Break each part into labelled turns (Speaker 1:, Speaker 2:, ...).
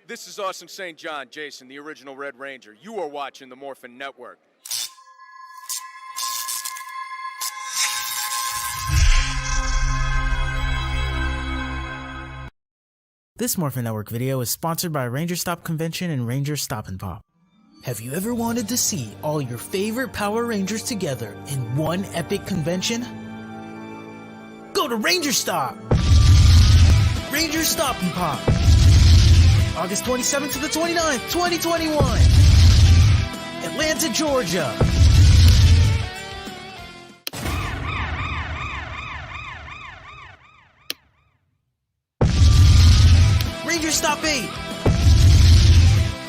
Speaker 1: This is Austin St. John, Jason, the original Red Ranger. You are watching the Morphin Network.
Speaker 2: This Morphin Network video is sponsored by Ranger Stop Convention and Ranger Stop and Pop. Have you ever wanted to see all your favorite Power Rangers together in one epic convention? Go to Ranger Stop! Ranger Stop and Pop! August 27th to the 29th, 2021! Atlanta, Georgia! Ranger Stop 8!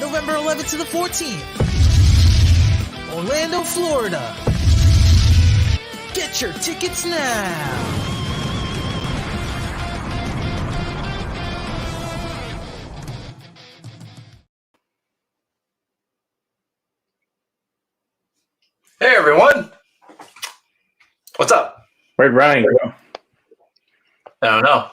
Speaker 2: November 11th to the 14th! Orlando, Florida! Get your tickets now!
Speaker 3: Hey everyone! What's up?
Speaker 4: Where'd Ryan go?
Speaker 3: I don't know.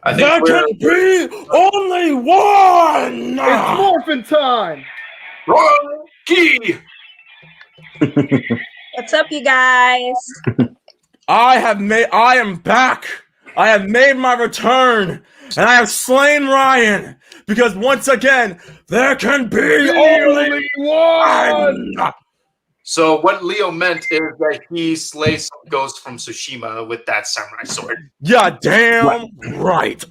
Speaker 3: I think
Speaker 4: There can be only one!
Speaker 5: It's morphin' time!
Speaker 3: Rocky!
Speaker 6: What's up, you guys?
Speaker 4: I am back! I have made my return! And I have slain Ryan! Because once again, there can be only one!
Speaker 3: So what Leo meant is that he slays ghosts from Tsushima with that samurai sword.
Speaker 4: Yeah, damn right!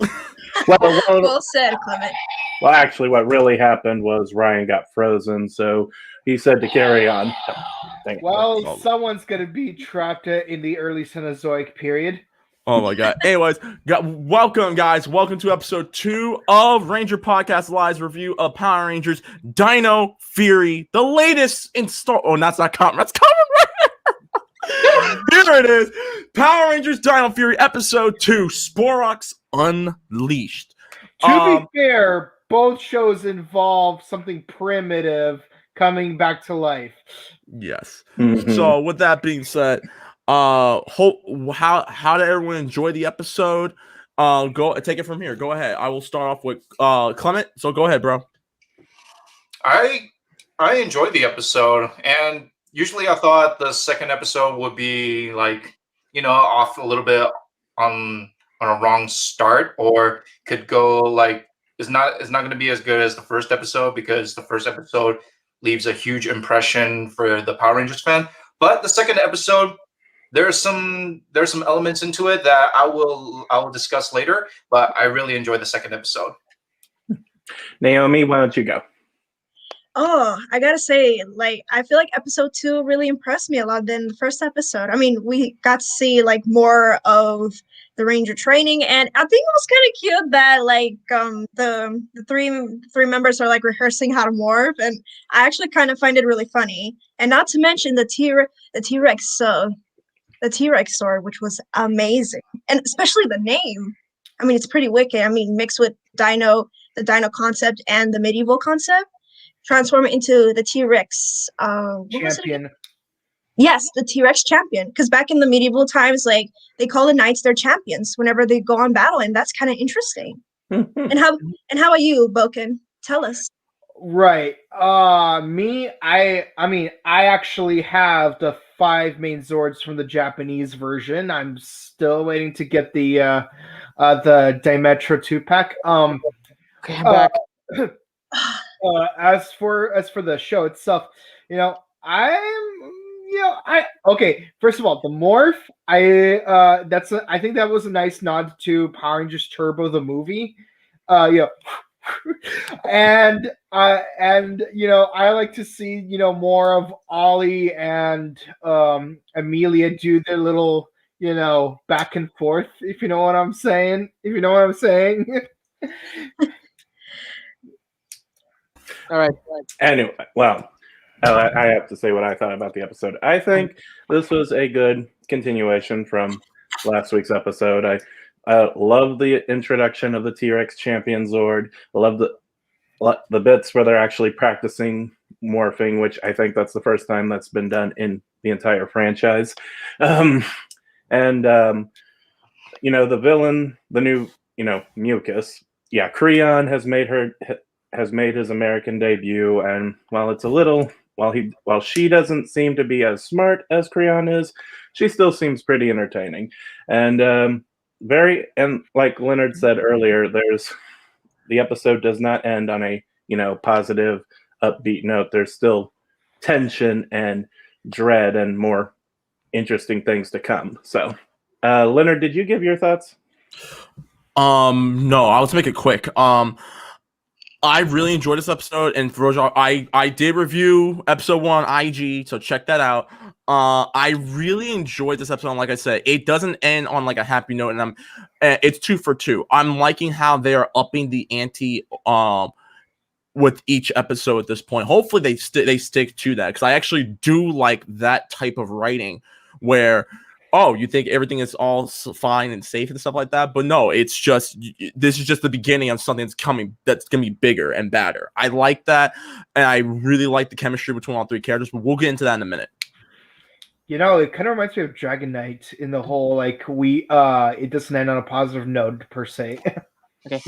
Speaker 6: Well said, Clement.
Speaker 7: Well, actually, what really happened was Ryan got frozen, so he said to carry on.
Speaker 5: Well, someone's going to be trapped in the early Cenozoic period.
Speaker 4: Oh my god. Anyways, welcome guys. Welcome to episode 2 of Ranger Podcast Live's review of Power Rangers Dino Fury, the latest install. Oh, that's not common. That's common. Here it is. Power Rangers Dino Fury episode 2, Sporix Unleashed.
Speaker 5: To be fair, both shows involve something primitive coming back to life.
Speaker 4: Yes. So with that being said, how did everyone enjoy the episode? Go take it from here. Go ahead. I will start off with Clement. So go ahead, bro.
Speaker 3: I enjoyed the episode, and usually I thought the second episode would be like, off a little bit on a wrong start, or could go like it's not going to be as good as the first episode, because the first episode leaves a huge impression for the Power Rangers fan. But the second episode, there's some elements into it that I will discuss later, but I really enjoyed the second episode.
Speaker 7: Naomi, why don't you go?
Speaker 6: Oh, I gotta say, I feel like episode 2 really impressed me a lot than the first episode. I mean, we got to see more of the Ranger training, and I think it was kind of cute that the three members are rehearsing how to morph, and I actually kind of find it really funny. And not to mention the T-Rex sword, which was amazing, and especially the name. I mean, it's pretty wicked. I mean, mixed with the Dino concept and the medieval concept, transform it into the T-Rex
Speaker 5: champion.
Speaker 6: Yes, the T-Rex champion. Because back in the medieval times, they call the knights their champions whenever they go on battle, and that's kind of interesting. And how about you, Boken? Tell us.
Speaker 5: Right. Me, I actually have the 5 main Zords from the Japanese version. I'm still waiting to get the Dimetro 2-pack.
Speaker 4: Okay, I'm back.
Speaker 5: As for the show itself, first of all, the morph, I think that was a nice nod to Power Rangers Turbo the movie. And I like to see more of Ollie and Amelia do their little back and forth, if you know what I'm saying.
Speaker 4: All right.
Speaker 7: Anyway, well, I have to say what I thought about the episode. I think this was a good continuation from last week's episode. I love the introduction of the T-Rex Champion Zord. I love the bits where they're actually practicing morphing, which I think that's the first time that's been done in the entire franchise. The villain, the new, Mucus, yeah, Creon has made his American debut, and while she doesn't seem to be as smart as Creon is, she still seems pretty entertaining. And and like Leonard said earlier, the episode does not end on a positive, upbeat note. There's still tension and dread and more interesting things to come. So, Leonard, did you give your thoughts?
Speaker 4: No, I'll make it quick. I really enjoyed this episode, and for I did review episode 1 on IG, so check that out. I really enjoyed this episode. Like I said, it doesn't end on like a happy note, and it's 2 for 2. I'm liking how they are upping the ante with each episode at this point. Hopefully they stick to that, because I actually do like that type of writing where you think everything is all fine and safe and stuff like that, but no, it's just, this is just the beginning of something that's coming, that's gonna be bigger and badder. I like that, and I really like the chemistry between all 3 characters, but we'll get into that in a minute.
Speaker 5: It kind of reminds me of Dragon Knight in the whole it doesn't end on a positive note per se.
Speaker 8: Okay.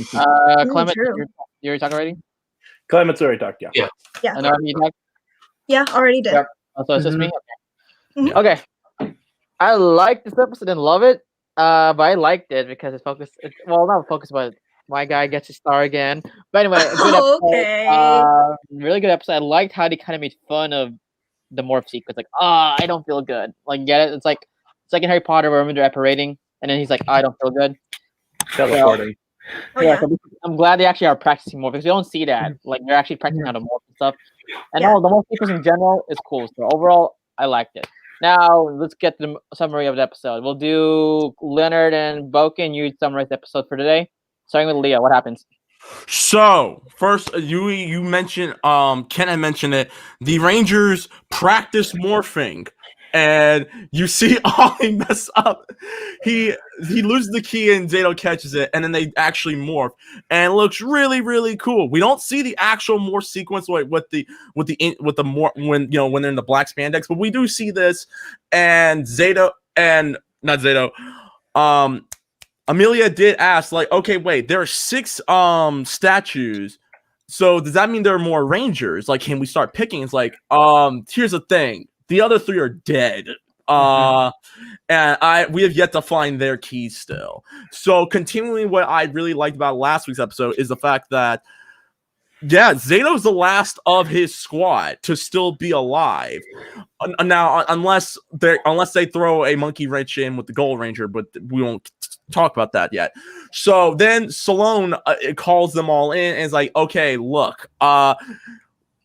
Speaker 8: Clement, you already talked already?
Speaker 7: Clement's already talked, yeah.
Speaker 6: Yeah.
Speaker 8: I know you talked.
Speaker 6: Yeah, already did.
Speaker 8: Yep. So it's just me.
Speaker 6: Mhm.
Speaker 8: Okay. I liked this episode, didn't love it, but I liked it because it's focused. Not focused, but my guy gets his star again. But anyway, a good episode.
Speaker 6: Okay.
Speaker 8: Really good episode. I liked how they kind of made fun of the morph sequence. Like, I don't feel good. Like, get it? It's like in Harry Potter where they're apparating, and then he's like, I don't feel good.
Speaker 7: Teleporting.
Speaker 6: Oh, yeah.
Speaker 8: So I'm glad they actually are practicing more, because we don't see that. Like, they're actually practicing how to morph and stuff. And
Speaker 6: Yeah.
Speaker 8: all the morph sequence in general is cool. So overall, I liked it. Now let's get to the summary of the episode. We'll do Leonard and Boken. You summarize the episode for today. Starting with Leah, what happens?
Speaker 4: So first, you mentioned, Ken had mentioned it. The Rangers practice morphing, and you see Ollie mess up. He loses the key, and Zato catches it, and then they actually morph, and it looks really, really cool. We don't see the actual morph sequence with the morph when they're in the black spandex, but we do see this, and Amelia did ask, like, okay, wait, there are 6 statues, so does that mean there are more Rangers? Like, can we start picking? It's like, here's the thing, the other 3 are dead. And we have yet to find their keys still. So continuing what I really liked about last week's episode is the fact that, yeah, Zato's the last of his squad to still be alive. Now, unless they throw a monkey wrench in with the Gold Ranger, but we won't talk about that yet. So then Salone calls them all in and is like, okay, look,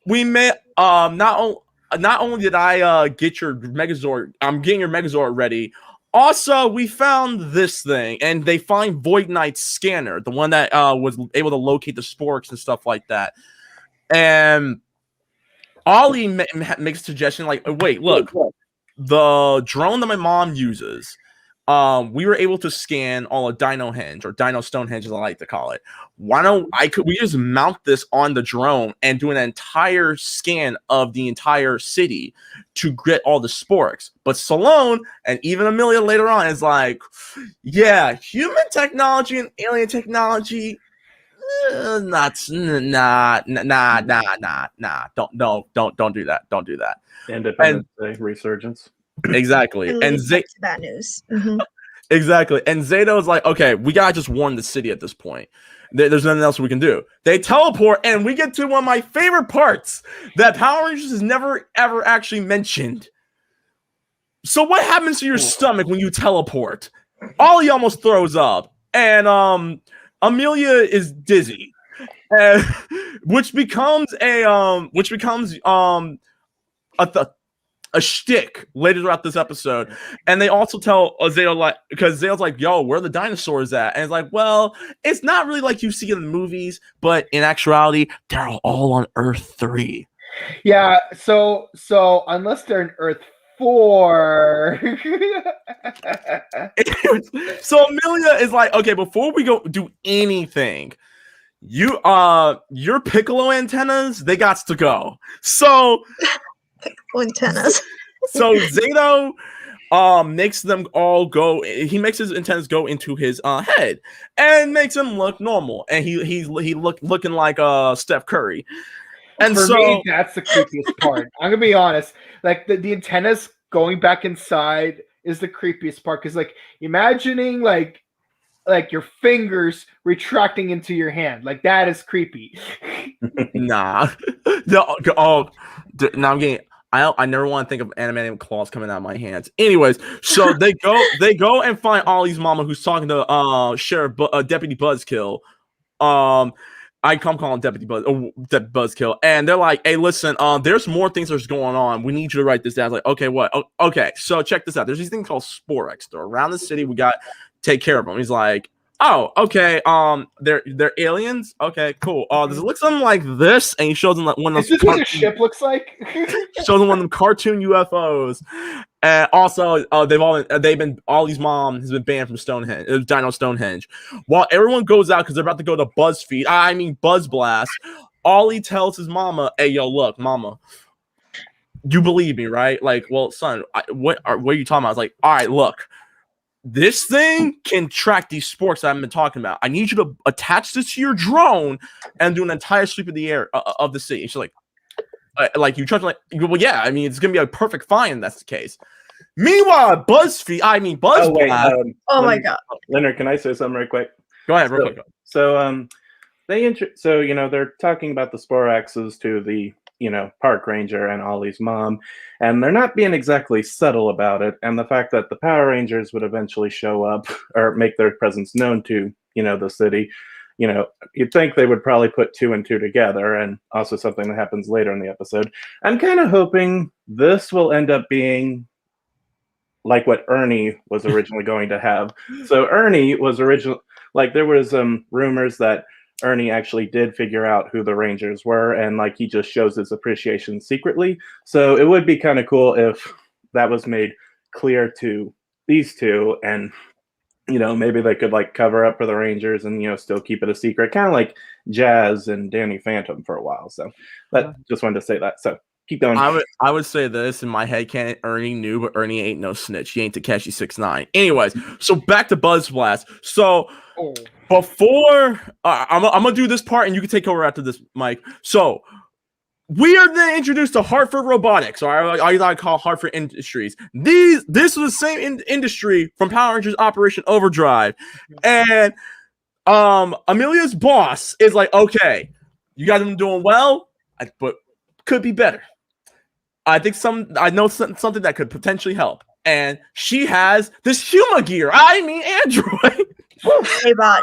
Speaker 4: we met, not only did I get your Megazord, I'm getting your Megazord ready. Also, we found this thing, and they find Void Knight's scanner, the one that was able to locate the Sporix and stuff like that. And Ollie makes a suggestion like, wait, look, the drone that my mom uses, we were able to scan all of Dino Henge, or Dino Stonehenge as I like to call it. We just mount this on the drone and do an entire scan of the entire city to get all the Sporix. But Salone and even Amelia later on is like, yeah, human technology and alien technology, nah. Don't do that.
Speaker 7: Independence Day resurgence.
Speaker 4: Exactly. And
Speaker 6: that news. Mm-hmm.
Speaker 4: Exactly. And Zato is like, okay, we gotta just warn the city at this point. There's nothing else we can do. They teleport, and we get to one of my favorite parts that Power Rangers is never ever actually mentioned. So what happens to your stomach when you teleport? Ollie almost throws up, and Amelia is dizzy, which becomes a shtick later throughout this episode. And they also tell Zato, like, because Zato's like, yo, where are the dinosaurs at? And it's like, well, it's not really like you see in the movies, but in actuality, they're all on Earth 3.
Speaker 5: Yeah, so unless they're in Earth 4.
Speaker 4: So Amelia is like, okay, before we go do anything, your Piccolo antennas, they got to go. So
Speaker 6: Antennas.
Speaker 4: So Zato makes them all go. He makes his antennas go into his head and makes him look normal. And he looking like Steph Curry. And
Speaker 5: For
Speaker 4: so
Speaker 5: me, that's the creepiest part. I'm gonna be honest. Like the antennas going back inside is the creepiest part because like imagining like your fingers retracting into your hand, like that is creepy.
Speaker 4: nah. Now I'm getting. I never want to think of animated claws coming out of my hands. Anyways, so they go and find Ollie's mama, who's talking to Sheriff Deputy Buzzkill. I come calling Deputy Buzzkill, and they're like, "Hey, listen, there's more things that's going on. We need you to write this down." I was like, "Okay, what? Okay, so check this out. There's these things called Sporix. They're around the city. We got take care of them." He's like, "Oh, okay. They're aliens. Okay, cool. Does it look something like this?" And he shows them like one of
Speaker 5: Is
Speaker 4: those.
Speaker 5: this what a ship looks like?
Speaker 4: Shows them one of them cartoon UFOs. And also, Ollie's mom has been banned from Dino Stonehenge. While everyone goes out because they're about to go to Buzz Blast, Ollie tells his mama, "Hey, yo, look, mama, you believe me, right? Like, well, son, what are you talking about?" I was like, "All right, look, this thing can track these sporks I've been talking about. I need you to attach this to your drone and do an entire sweep of the air of the city." And she's like, you trust me? Like, well, yeah. I mean, it's gonna be a perfect find. If that's the case. Meanwhile, Buzz
Speaker 7: Oh wait,
Speaker 6: Oh my god.
Speaker 7: Leonard, can I say something right quick?
Speaker 4: Go ahead, real quick.
Speaker 7: So they're talking about the Sporixes to the park ranger and Ollie's mom, and they're not being exactly subtle about it. And the fact that the Power Rangers would eventually show up or make their presence known to the city, you'd think they would probably put 2 and 2 together. And also something that happens later in the episode. I'm kind of hoping this will end up being like what Ernie was originally going to have. So Ernie was there was rumors that Ernie actually did figure out who the Rangers were, and like he just shows his appreciation secretly. So it would be kind of cool if that was made clear to these two, and maybe they could like cover up for the Rangers and still keep it a secret, kind of like Jazz and Danny Phantom for a while. So just wanted to say that. So keep going.
Speaker 4: I would say this in my head canon. Ernie knew, but Ernie ain't no snitch. He ain't Takeshi 6ix9ine. Anyways, so back to Buzz Blast. So before I'm gonna do this part, and you can take over after this, Mike. So we are then introduced to Hartford Robotics, or I call Hartford Industries. This was the same industry from Power Rangers Operation Overdrive, and Amelia's boss is like, "Okay, you guys been doing well, but could be better. I know something that could potentially help." And she has this Huma gear. Android.
Speaker 6: Hey, bot.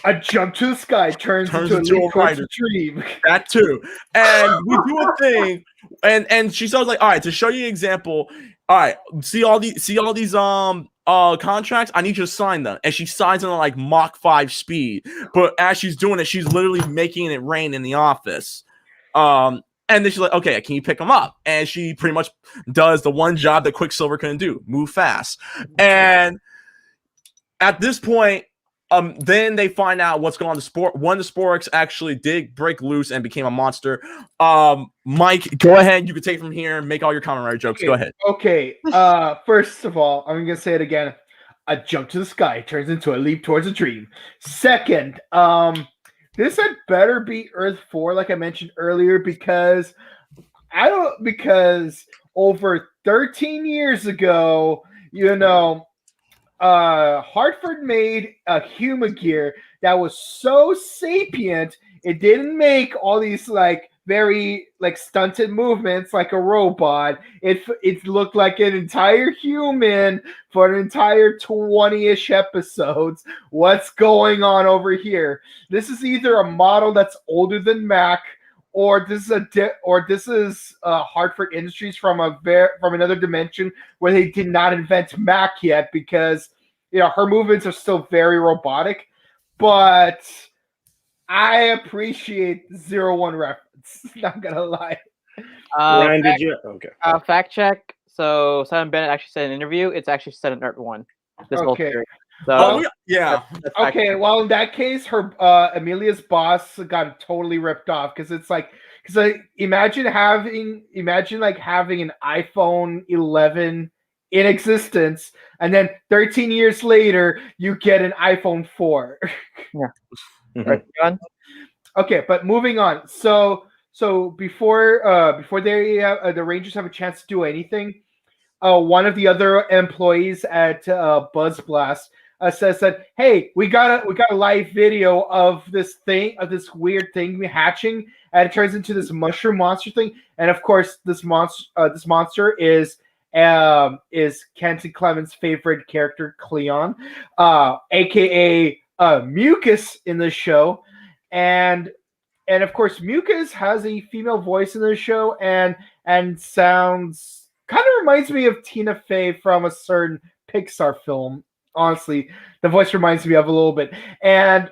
Speaker 5: A jump to the sky turns into a dream.
Speaker 4: That too. And we do a thing, and she starts like, "All right, to show you an example, all right, see all these contracts, I need you to sign them." And she signs them at like Mach 5 speed. But as she's doing it, she's literally making it rain in the office. And then she's like, "Okay, can you pick them up?" And she pretty much does the one job that Quicksilver couldn't do: move fast. And at this point, then they find out what's going on. One of the Sporix actually did break loose and became a monster. Mike, go ahead. You can take it from here and make all your commentary jokes.
Speaker 5: Okay,
Speaker 4: go ahead.
Speaker 5: Okay. First of all, I'm gonna say it again. A jump to the sky turns into a leap towards a dream. Second, this had better be Earth 4, like I mentioned earlier, because over 13 years ago, Hartford made a Huma gear that was so sapient, it didn't make all these like very like stunted movements like a robot. It looked like an entire human for an entire 20-ish episodes. What's going on over here? This is either a model that's older than Mac, or this is Hartford Industries from another dimension where they did not invent Mac yet, because her movements are still very robotic. But I appreciate the 01 reference. Not gonna lie.
Speaker 7: Ryan, did you? Okay.
Speaker 8: Fact check. So Simon Bennett actually said in an interview, it's actually set in Earth 1. This whole series. So
Speaker 4: yeah.
Speaker 8: that's
Speaker 5: Okay, well, in that case, her Amelia's boss got totally ripped off, because imagine having an iPhone 11 in existence, and then 13 years later, you get an iPhone 4.
Speaker 8: Right, John?
Speaker 5: Okay, but moving on. So before the Rangers have a chance to do anything, one of the other employees at Buzz Blast says that, hey, we got a live video of this weird thing hatching, and it turns into this mushroom monster thing. And of course, this monster is Kenton Clemens' favorite character, Cleon, aka Mucus in the show, and of course, Mucus has a female voice in the show, and sounds kind of reminds me of Tina Fey from a certain Pixar film. Honestly, the voice reminds me of a little bit, and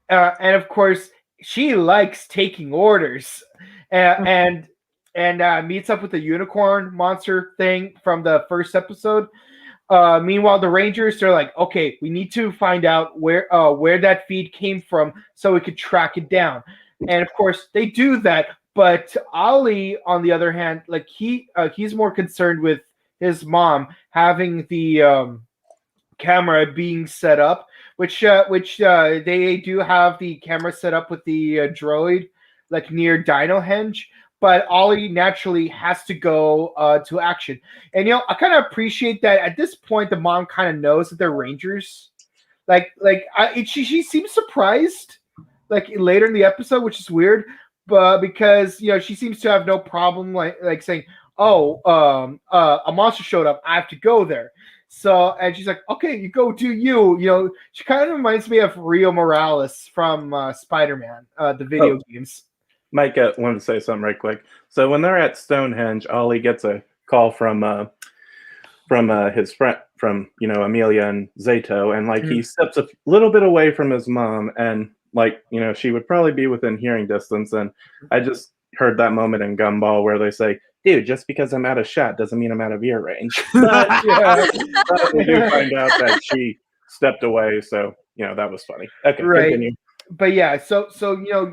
Speaker 5: of course, she likes taking orders, and meets up with the unicorn monster thing from the first episode. Meanwhile, the Rangers, they're like, okay, we need to find out where that feed came from so we could track it down. And of course, they do that. But Ollie, on the other hand, like he's more concerned with his mom having the camera being set up, which they do have the camera set up with the droid like near Dino Henge. But Ollie naturally has to go to action. And, I kind of appreciate that at this point, the mom kind of knows that they're Rangers. She seems surprised, like later in the episode, which is weird. But because, she seems to have no problem like saying, oh, a monster showed up. I have to go there. So, and she's like, okay, you go do you. She kind of reminds me of Rio Morales from Spider-Man, the video games.
Speaker 7: Mike wanted to say something right quick. So when they're at Stonehenge, Ollie gets a call from his friend, from Amelia and Zato, and he steps a little bit away from his mom, and she would probably be within hearing distance. And I just heard that moment in Gumball where they say, "Dude, just because I'm out of shot doesn't mean I'm out of ear range." But, but we do find out that she stepped away, so that was funny. Okay,
Speaker 5: right.
Speaker 7: Continue.
Speaker 5: But yeah, so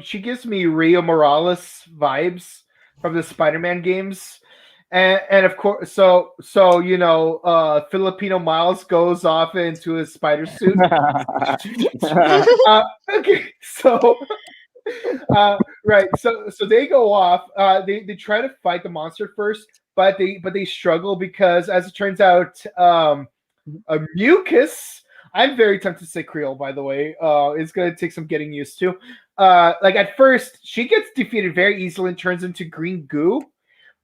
Speaker 5: she gives me Rio Morales vibes from the Spider-Man games, and of course, so Filipino Miles goes off into his spider suit. Okay, so right, so they go off. They try to fight the monster first, but they struggle because, as it turns out, a Mucus. I'm very tempted to say Creole, by the way. It's going to take some getting used to. At first, she gets defeated very easily and turns into green goo.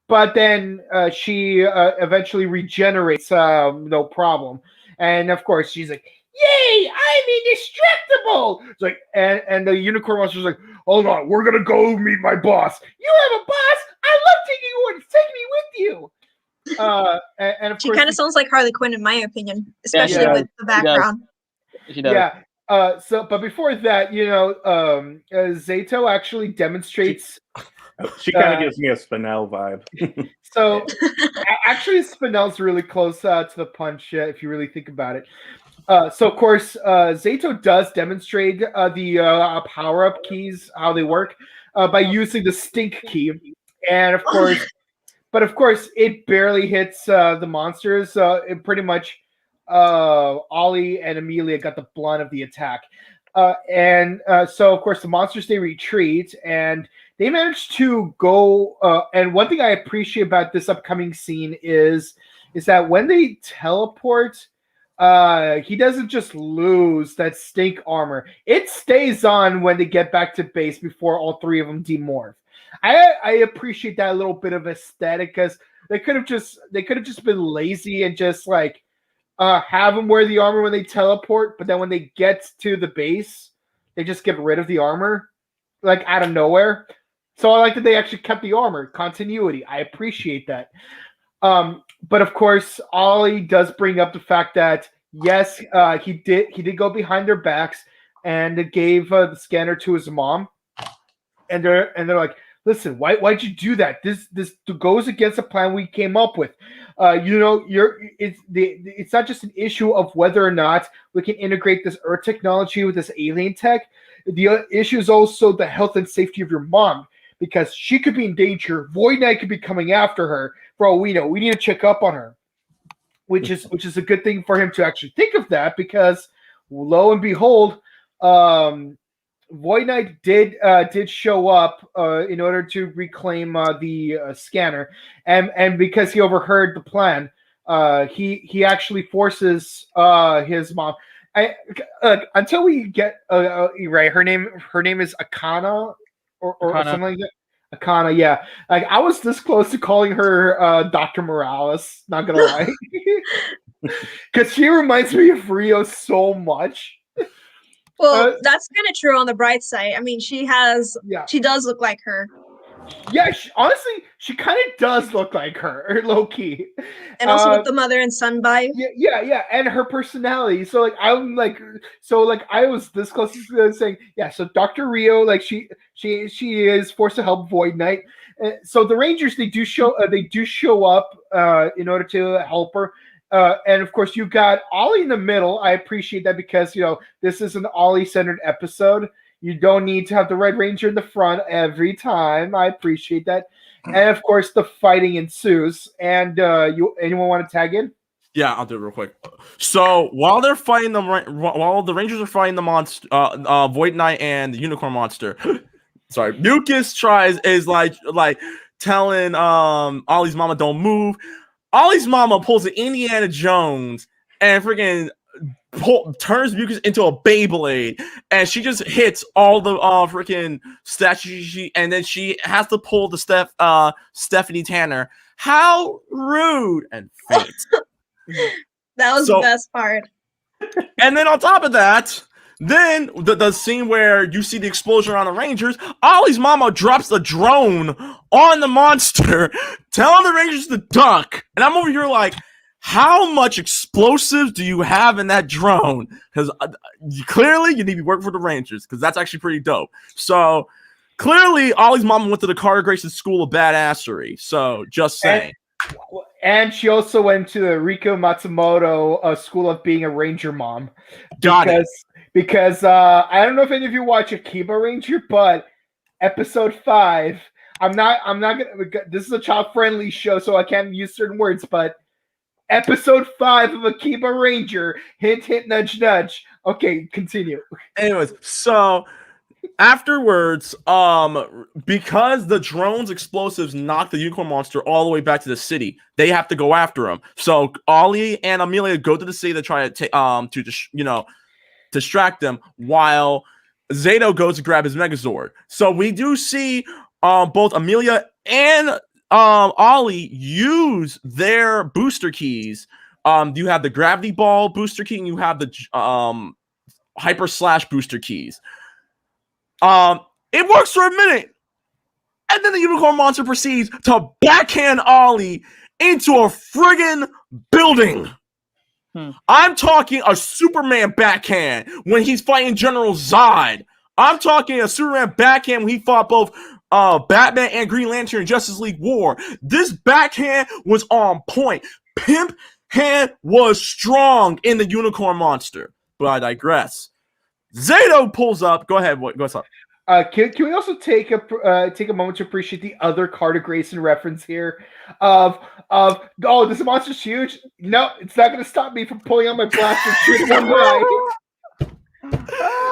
Speaker 5: But then she eventually regenerates, no problem. And of course, she's like, yay, I'm indestructible! It's like, and the unicorn monster's like, hold on, we're going to go meet my boss. You have a boss? I love taking orders. Take me with you. And of
Speaker 6: she
Speaker 5: course,
Speaker 6: kind of sounds like Harley Quinn in my opinion, especially with the background.
Speaker 8: She does.
Speaker 5: Yeah. But before that, Zato actually demonstrates.
Speaker 7: She kind of gives me a Spinel vibe.
Speaker 5: So actually, Spinel's really close to the punch if you really think about it. So of course, Zato does demonstrate the power-up keys, how they work, by using the stink key, and of course. But of course, it barely hits the monsters. It pretty much Ollie and Amelia got the blunt of the attack. So, of course, the monsters, they retreat, and they manage to go. And one thing I appreciate about this upcoming scene is that when they teleport, he doesn't just lose that stink armor. It stays on when they get back to base before all three of them demorph. I appreciate that little bit of aesthetic, because they could have just been lazy and just have them wear the armor when they teleport, but then when they get to the base, they just get rid of the armor out of nowhere. So I like that they actually kept the armor continuity. I appreciate that. But of course, Ollie does bring up the fact that yes, he did go behind their backs and gave the scanner to his mom, and they're like, listen, why'd you do that? This goes against the plan we came up with. It's not just an issue of whether or not we can integrate this Earth technology with this alien tech. The issue is also the health and safety of your mom, because she could be in danger. Void Knight could be coming after her. For all we know, we need to check up on her. which is a good thing for him to actually think of that, because lo and behold, Void Knight did show up in order to reclaim the scanner, and because he overheard the plan, he actually forces his mom. Until we get right, her name is Akana or
Speaker 8: Akana.
Speaker 5: something like that. Akana, yeah. Like, I was this close to calling her Dr. Morales. Not gonna lie, because she reminds me of Rio so much.
Speaker 6: Well, that's kind of true on the bright side. I mean, she does look like her.
Speaker 5: Yeah, honestly, she kind of does look like her, low key.
Speaker 6: And also with the mother and son vibe.
Speaker 5: Yeah, and her personality. So I was this close to saying, yeah. So Dr. Rio, like she is forced to help Void Knight. So the Rangers, they do show up in order to help her. And of course, you got Ollie in the middle. I appreciate that, because this is an Ollie-centered episode. You don't need to have the Red Ranger in the front every time. I appreciate that. And of course, the fighting ensues. And anyone want to tag in?
Speaker 4: Yeah, I'll do it real quick. So while they're fighting while the Rangers are fighting the monster, Void Knight and the Unicorn Monster, sorry, Mucus is like telling Ollie's mama don't move. Ollie's mama pulls an Indiana Jones and freaking turns Mucus into a Beyblade, and she just hits all the freaking statues, and then she has to pull the Stephanie Tanner. How rude and fake.
Speaker 6: That was the best part.
Speaker 4: And then on top of that, then the scene where you see the explosion on the Rangers, Ollie's mama drops the drone on the monster, telling the Rangers to duck. And I'm over here like, how much explosives do you have in that drone? Because clearly you need to be working for the Rangers, because that's actually pretty dope. So clearly Ollie's mama went to the Carter Grayson School of Badassery. So just saying.
Speaker 5: And she also went to the Riko Matsumoto School of Being a Ranger Mom. Because I don't know if any of you watch Akiba Ranger, but episode 5, I'm not gonna. This is a child-friendly show, so I can't use certain words, but episode 5 of Akiba Ranger, hint, hint, nudge, nudge. Okay, continue.
Speaker 4: Anyways, so afterwards, because the drone's explosives knock the Unicorn Monster all the way back to the city, they have to go after him. So Ollie and Amelia go to the city to try to distract them, while Zato goes to grab his Megazord. So we do see both Amelia and Ollie use their booster keys. You have the Gravity Ball booster key, and you have the Hyper Slash booster keys. It works for a minute, and then the Unicorn Monster proceeds to backhand Ollie into a friggin' building. I'm talking a Superman backhand when he's fighting General Zod. I'm talking a Superman backhand when he fought both Batman and Green Lantern in Justice League War. This backhand was on point. Pimp hand was strong in the Unicorn Monster. But I digress. Zato pulls up. Go ahead. What's up?
Speaker 5: Can we also take a moment to appreciate the other Carter Grayson reference here of this monster's huge? No, it's not going to stop me from pulling out my blaster and shooting one guy.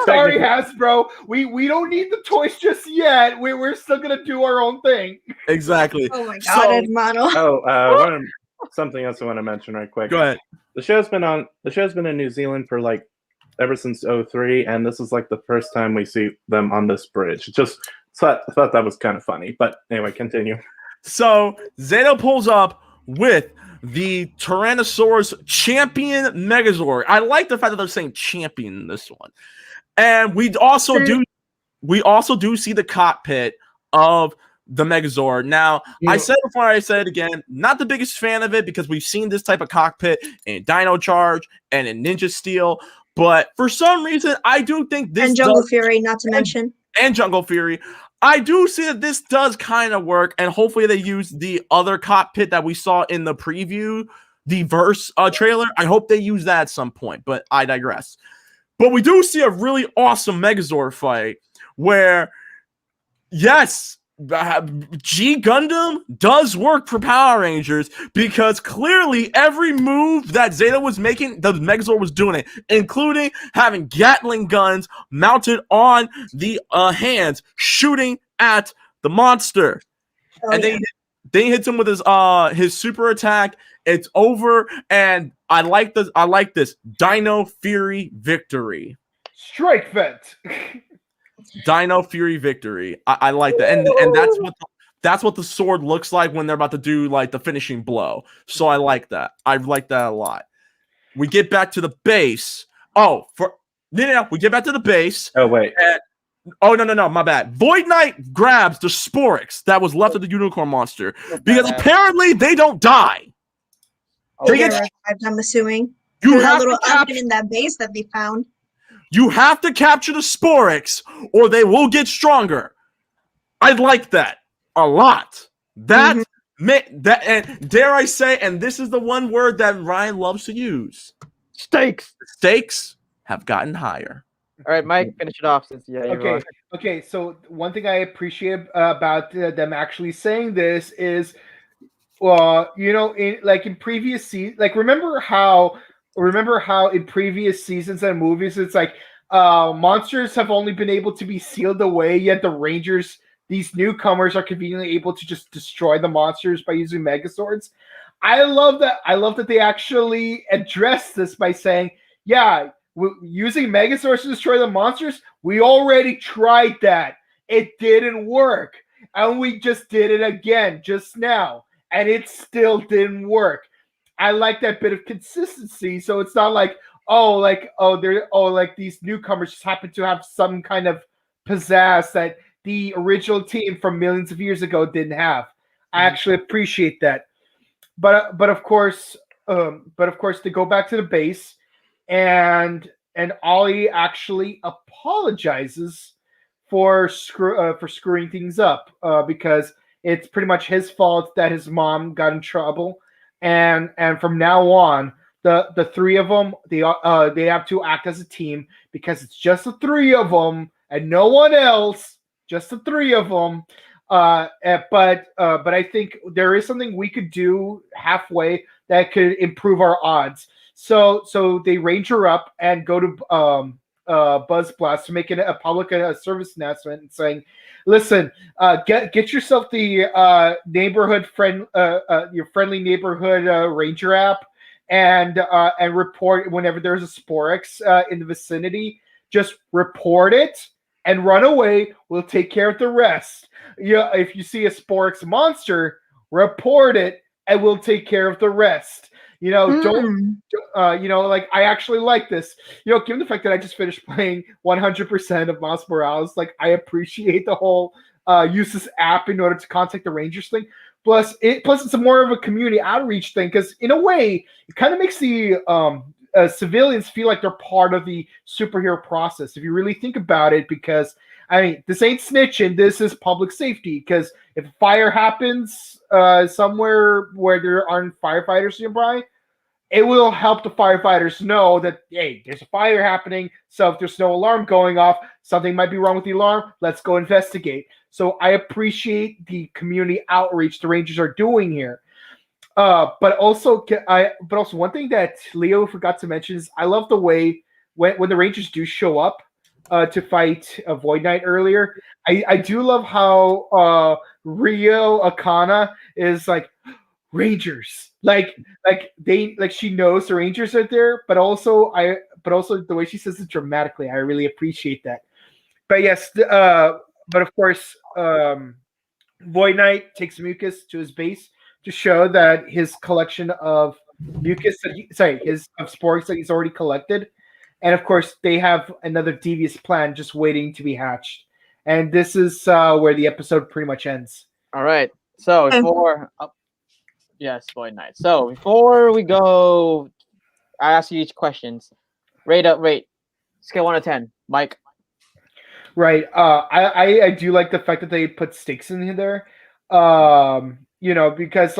Speaker 5: Sorry, Hasbro. We don't need the toys just yet. We're still going to do our own thing.
Speaker 4: Exactly.
Speaker 6: Oh my god, Hermano.
Speaker 7: Something else I want to mention right quick.
Speaker 4: Go ahead.
Speaker 7: The show's been in New Zealand for like ever since 2003, and this is like the first time we see them on this bridge. I thought that was kind of funny. But anyway, continue.
Speaker 4: So Zato pulls up with the Tyrannosaurus champion Megazord. I like the fact that they're saying champion in this one. And we also do see the cockpit of the Megazord. Now, I said before, I said it again, not the biggest fan of it, because we've seen this type of cockpit in Dino Charge and in Ninja Steel. But for some reason, I do think this
Speaker 6: and Jungle Fury, not to mention.
Speaker 4: And Jungle Fury. I do see that this does kind of work, and hopefully they use the other cockpit that we saw in the preview, the Verse trailer. I hope they use that at some point, but I digress. But we do see a really awesome Megazord fight where, yes, G Gundam does work for Power Rangers because clearly every move that Zeta was making, the Megazord was doing it, including having Gatling guns mounted on the hands, shooting at the monster. And then he hits him with his super attack. It's over, and I like this Dino Fury victory.
Speaker 5: Strike vent.
Speaker 4: Dino Fury victory. I like that, and that's what the sword looks like when they're about to do like the finishing blow. So I like that. I like that a lot. We get back to the base. We get back to the base.
Speaker 7: Oh wait.
Speaker 4: No, my bad. Void Knight grabs the Sporix that was left of the unicorn monster because apparently they don't die.
Speaker 6: They get revived, I'm assuming.
Speaker 4: You
Speaker 6: There's
Speaker 4: have
Speaker 6: a little
Speaker 4: to
Speaker 6: oven in that base that they found.
Speaker 4: You have to capture the Sporix, or they will get stronger. I like that a lot. That, and dare I say, and this is the one word that Ryan loves to use.
Speaker 8: Stakes.
Speaker 4: Stakes have gotten higher.
Speaker 8: All right, Mike, finish it off since
Speaker 5: Okay. So one thing I appreciate about them actually saying this is, in previous seasons, like remember how in previous seasons and movies, it's like monsters have only been able to be sealed away, yet the Rangers, these newcomers, are conveniently able to just destroy the monsters by using Megazords. I love that they actually address this by saying, using Megazords to destroy the monsters, we already tried that. It didn't work. And we just did it again just now. And it still didn't work. I like that bit of consistency. So it's not like, these newcomers just happen to have some kind of pizzazz that the original team from millions of years ago didn't have. I actually appreciate that. But of course, they go back to the base, and Ollie actually apologizes for screwing things up because it's pretty much his fault that his mom got in trouble, and from now on, the three of them they have to act as a team because it's just the three of them and no one else, just the three of them. But I think there is something we could do halfway that could improve our odds. So they ranger up and go to Buzz Blast to make a public service announcement and saying, "Listen, get yourself the neighborhood friend, your friendly neighborhood ranger app, and report whenever there's a Sporix in the vicinity. Just report it and run away. We'll take care of the rest. If you see a Sporix monster, report it, and we'll take care of the rest." I actually like this. Given the fact that I just finished playing 100% of Miles Morales, I appreciate the whole use this app in order to contact the Rangers thing. Plus it's a more of a community outreach thing because in a way, it kind of makes the civilians feel like they're part of the superhero process. If you really think about it, because this ain't snitching. This is public safety. Because if a fire happens somewhere where there aren't firefighters nearby, it will help the firefighters know that, hey, there's a fire happening. So if there's no alarm going off, something might be wrong with the alarm. Let's go investigate. So I appreciate the community outreach the Rangers are doing here. But also one thing that Leo forgot to mention is I love the way when the Rangers do show up to fight Void Knight earlier. I do love how Rio Akana is like, Rangers, she knows the Rangers are there, but also the way she says it dramatically, I really appreciate that. But yes, but of course, Void Knight takes Mucus to his base to show that his collection of Mucus of Sporix that he's already collected, and of course they have another devious plan just waiting to be hatched. And this is where the episode pretty much ends.
Speaker 8: All right, so yes, Void Knight. So before we go, I ask you each questions. Rate. Scale 1 to 10. Mike.
Speaker 5: Right. I do like the fact that they put stakes in there. Because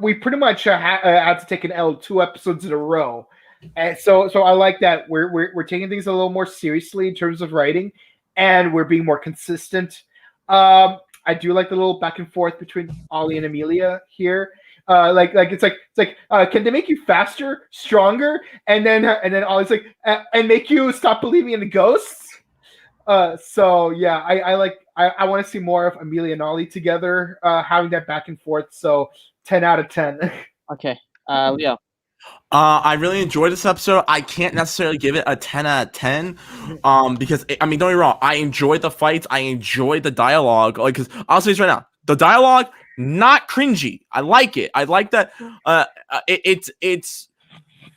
Speaker 5: we pretty much had to take an L 2 episodes in a row, and so I like that we're taking things a little more seriously in terms of writing, and we're being more consistent. I do like the little back and forth between Ollie and Amelia here. It's like can they make you faster, stronger, and then Ollie's like and make you stop believing in the ghosts? So yeah, I want to see more of Amelia and Ollie together, having that back and forth. So 10 out of 10.
Speaker 8: Okay, Leo.
Speaker 4: I really enjoyed this episode. I can't necessarily give it a 10 out of 10. Because I mean, don't get me wrong, I enjoyed the fights, I enjoyed the dialogue. Like, because I'll say this right now, the dialogue not cringy. I like it. I like that. It's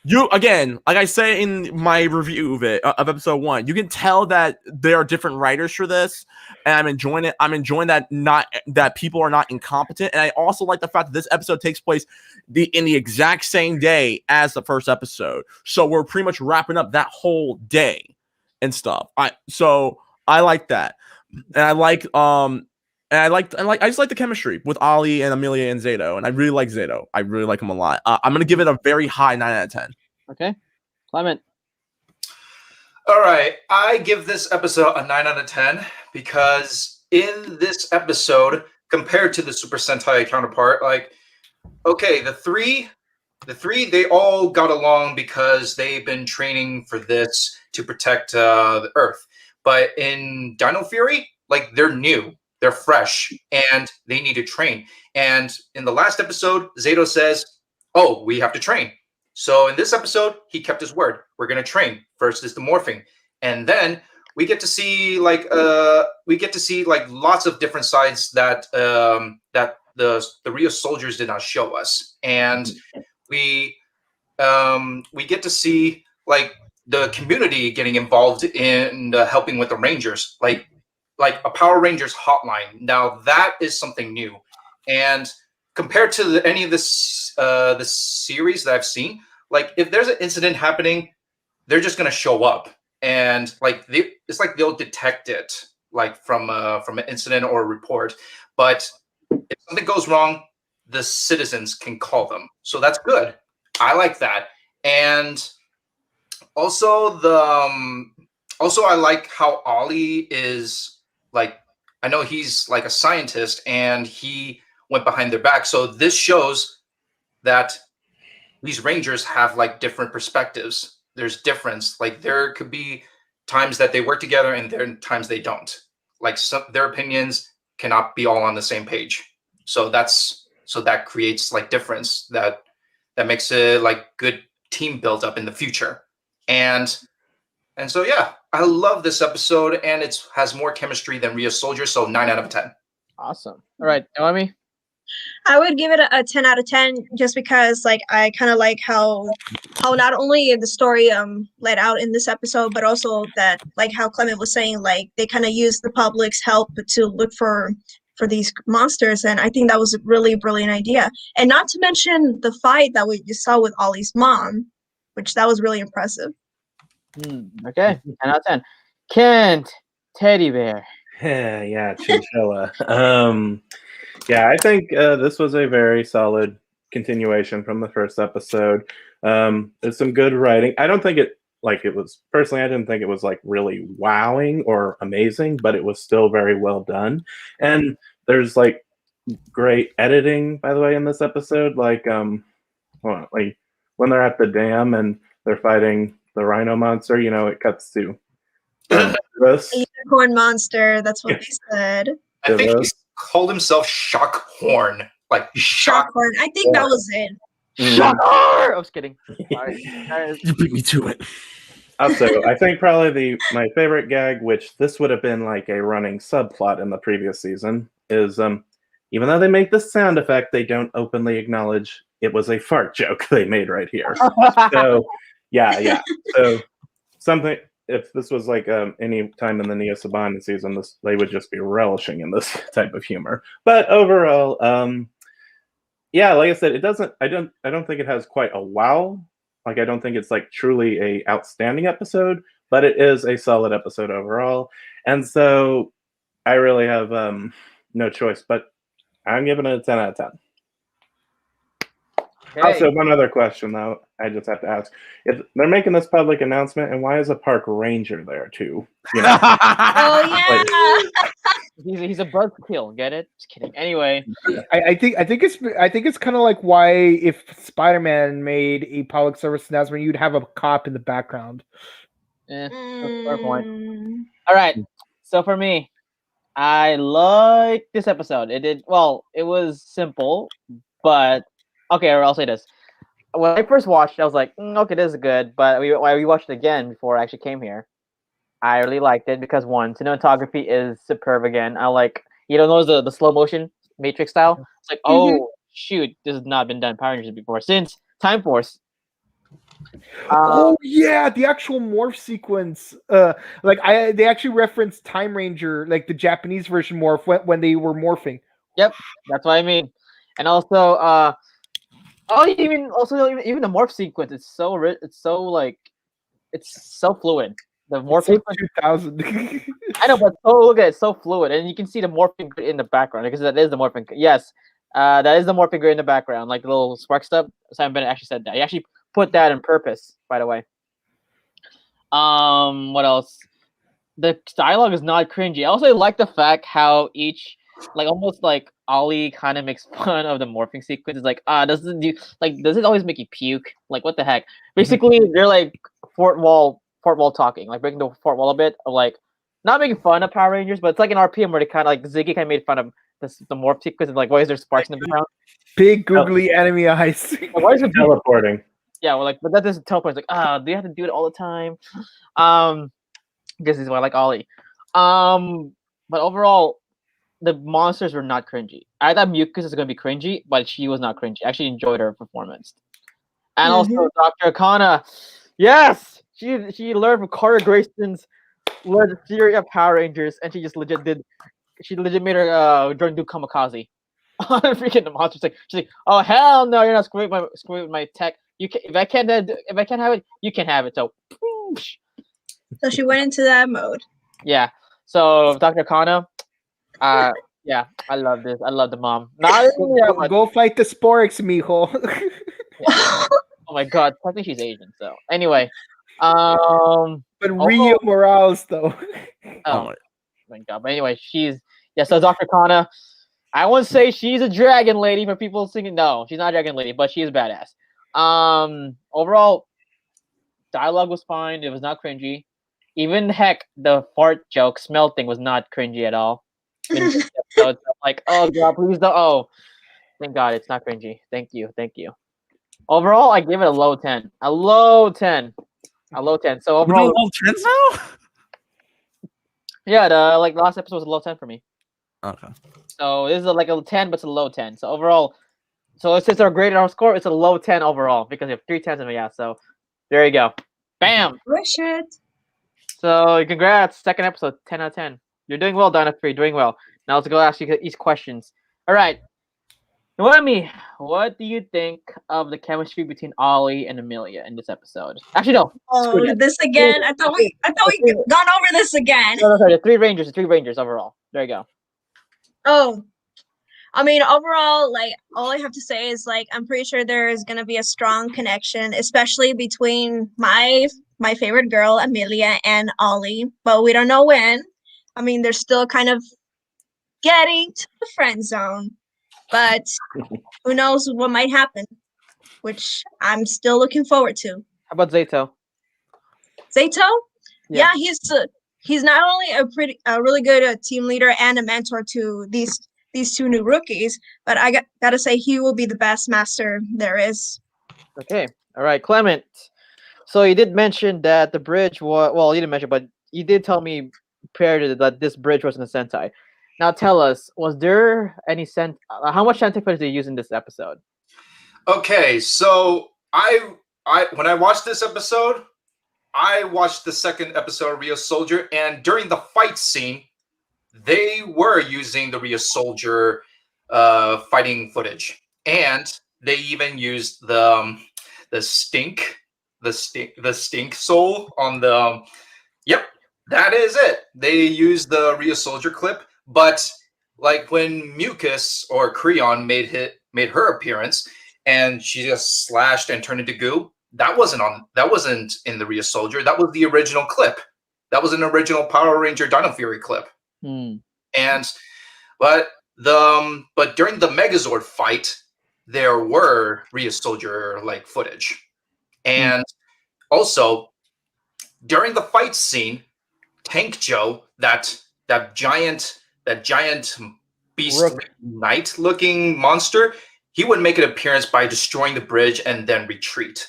Speaker 4: you again. Like I say in my review of it of episode 1, you can tell that there are different writers for this, and I'm enjoying it. I'm enjoying that people are not incompetent, and I also like the fact that this episode takes place in the exact same day as the first episode. So we're pretty much wrapping up that whole day and stuff. I like that, and I just like the chemistry with Ollie and Amelia and Zato, and I really like Zato. I really like him a lot. I'm gonna give it a very high 9 out of 10.
Speaker 8: Okay, Clement.
Speaker 3: All right, I give this episode a 9 out of 10 because in this episode, compared to the Super Sentai counterpart, like, okay, the three, they all got along because they've been training for this to protect the Earth. But in Dino Fury, like, they're new, they're fresh, and they need to train. And in the last episode, Zato says, "Oh, we have to train." So in this episode, he kept his word. We're gonna train. First is the morphing, and then we get to see like lots of different sides that that the Rio soldiers did not show us, and we get to see like the community getting involved in helping with the Rangers, like a Power Rangers hotline. Now that is something new, and compared to any of the series that I've seen, like if there's an incident happening, they're just gonna show up, and like it's like they'll detect it like from an incident or a report. But if something goes wrong, the citizens can call them, so that's good. I like that, and also I like how Ollie is like. I know he's like a scientist, and he went behind their back. So this shows that these Rangers have like different perspectives. There's difference. Like there could be times that they work together, and there are times they don't. Like their opinions cannot be all on the same page. So that creates like difference that makes it like good team build up in the future. And so yeah, I love this episode, and it has more chemistry than Rio Soldier. So 9 out of 10.
Speaker 8: Awesome. All right, Naomi.
Speaker 6: I would give it a 10 out of 10 just because like I kind of like how not only the story led out in this episode, but also that like how Clement was saying, like they kind of use the public's help to look for these monsters, and I think that was a really brilliant idea. And not to mention the fight that we just saw with Ollie's mom, which that was really impressive.
Speaker 8: Okay, 10 out of 10. Kent, teddy bear.
Speaker 7: Yeah, chinchilla. Yeah, I think this was a very solid continuation from the first episode. There's some good writing. I don't think it was personally. I didn't think it was like really wowing or amazing, but it was still very well done. And there's like great editing, by the way, in this episode. Like like when they're at the dam and they're fighting the rhino monster, it cuts to this
Speaker 6: Unicorn monster, that's what they said.
Speaker 3: I think he called himself Shockhorn. Like
Speaker 6: Shockhorn. I think that was it.
Speaker 8: Shocker! I was kidding.
Speaker 4: You beat me to it.
Speaker 7: Also, I think probably my favorite gag, which this would have been like a running subplot in the previous season, is even though they make the sound effect, they don't openly acknowledge it was a fart joke they made right here. So yeah. So something, if this was like any time in the Nia Saban season, they would just be relishing in this type of humor. But overall, yeah, like I said, I don't think it has quite a wow. Like I don't think it's like truly a outstanding episode, but it is a solid episode overall. And so I really have no choice, but I'm giving it a 10 out of 10.
Speaker 8: Okay.
Speaker 7: Also, one other question though, I just have to ask: if they're making this public announcement, and why is a park ranger there too? You know,
Speaker 6: Oh yeah.
Speaker 8: he's a buzzkill. Get it? Just kidding. Anyway,
Speaker 5: I think it's kind of like why if Spider-Man made a public service announcement, you'd have a cop in the background.
Speaker 8: that's a fair point.
Speaker 6: Mm.
Speaker 8: All right. So for me, I like this episode. It was simple, but okay. Or I'll say this: when I first watched, I was like, okay, this is good. But we watched it again before I actually came here. I really liked it because one, cinematography is superb again. I like notice the slow motion Matrix style. It's like, oh shoot, this has not been done in Power Rangers before since Time Force.
Speaker 5: Oh yeah, the actual morph sequence. They actually referenced Time Ranger, like the Japanese version morph when they were morphing.
Speaker 8: Yep, that's what I mean. And also, even the morph sequence, it's so rich. It's so fluid. The morph sequence,
Speaker 5: 2000.
Speaker 8: I know, but look at it, it's so fluid, and you can see the morphing grid in the background because that is the morphing. Yes, that is the morphing grid in the background, like the little spark stuff. Simon Bennett actually said that. He actually put that on purpose, by the way. What else? The dialogue is not cringy. I also like the fact how each, almost like Ollie kind of makes fun of the morphing sequence. It's like, does it always make you puke? Like, what the heck? Basically, they're like fort wall talking, like breaking the fort wall a bit of not making fun of Power Rangers, but it's like an RPM where they kind of Ziggy kind of made fun of the morph sequence and why is there sparks in the background?
Speaker 5: Big googly enemy eyes.
Speaker 8: Why is it
Speaker 7: teleporting.
Speaker 8: Yeah, well, but that doesn't teleport. It's like, do you have to do it all the time? This is why I like Ollie. But overall, the monsters were not cringy. I thought Mucus was going to be cringy, but she was not cringy. I actually enjoyed her performance. And also Dr. Akana, yes, she learned from Carter Grayson's learned the theory of Power Rangers, and she legit made her Jordan do kamikaze on freaking the monsters. She's like, oh hell no, you're not screwing with my tech. If I can't have it, you can have it. So
Speaker 6: she went into that mode.
Speaker 8: Yeah. So Dr. Kana, yeah, I love this. I love the mom.
Speaker 5: Go fight the Sporix, mijo.
Speaker 8: Oh my god, I think she's Asian. So anyway,
Speaker 5: but Rio Morales though.
Speaker 8: Oh my god. But anyway, so Dr. Kana. I wouldn't say she's a dragon lady for people singing. No, she's not a dragon lady, but she is badass. Overall, dialogue was fine. It was not cringy. Even heck, the fart joke, smell thing was not cringy at all. So I'm like, oh god, please don't. Oh, thank God, it's not cringy. Thank you. Overall, I give it a low 10. A low 10. So overall,
Speaker 4: low 10s now.
Speaker 8: Yeah, the last episode was a low 10 for me.
Speaker 4: Okay.
Speaker 8: So this is a 10, but it's a low 10. So overall, since our grade and our score, it's a low 10 overall because we have 3 10s in the So there you go. Bam.
Speaker 6: Wish it.
Speaker 8: So congrats, second episode, 10 out of 10. You're doing well, Dino Fury, doing well. Now let's go ask you each questions. All right. Noemi, what do you think of the chemistry between Ollie and Amelia in this episode? Actually, no.
Speaker 6: Oh, this again? I thought we gone over this again.
Speaker 8: No, sorry. The three Rangers overall. There you go.
Speaker 6: Oh, I mean, overall, all I have to say is, I'm pretty sure there is going to be a strong connection, especially between my favorite girl, Amelia, and Ollie, but we don't know when. I mean, they're still kind of getting to the friend zone, but who knows what might happen, which I'm still looking forward to.
Speaker 8: How about Zato?
Speaker 6: Zato? Yeah, he's not only a really good team leader and a mentor to these two new rookies, but I gotta say he will be the best master there is.
Speaker 8: Okay, all right, Clement. So you did mention that the bridge was you didn't mention, but you did tell me prior to that this bridge wasn't a Sentai. Now tell us, was there any how much Sentai footage did you use in this episode?
Speaker 3: Okay, so I when I watched this episode, I watched the second episode of Rio Soldier, and during the fight scene, they were using the Rio Soldier fighting footage, and they even used the stink soul on the. Yep, that is it. They used the Rio Soldier clip, but when Mucus or Creon made her appearance, and she just slashed and turned into goo. That wasn't in the Rhea Soldier. That was the original clip. That was an original Power Ranger Dino Fury clip.
Speaker 8: Hmm.
Speaker 3: And but during the Megazord fight, there were Rhea Soldier like footage. And also during the fight scene, Tank Joe, that giant beast
Speaker 5: Rook.
Speaker 3: knight looking monster, he would make an appearance by destroying the bridge and then retreat.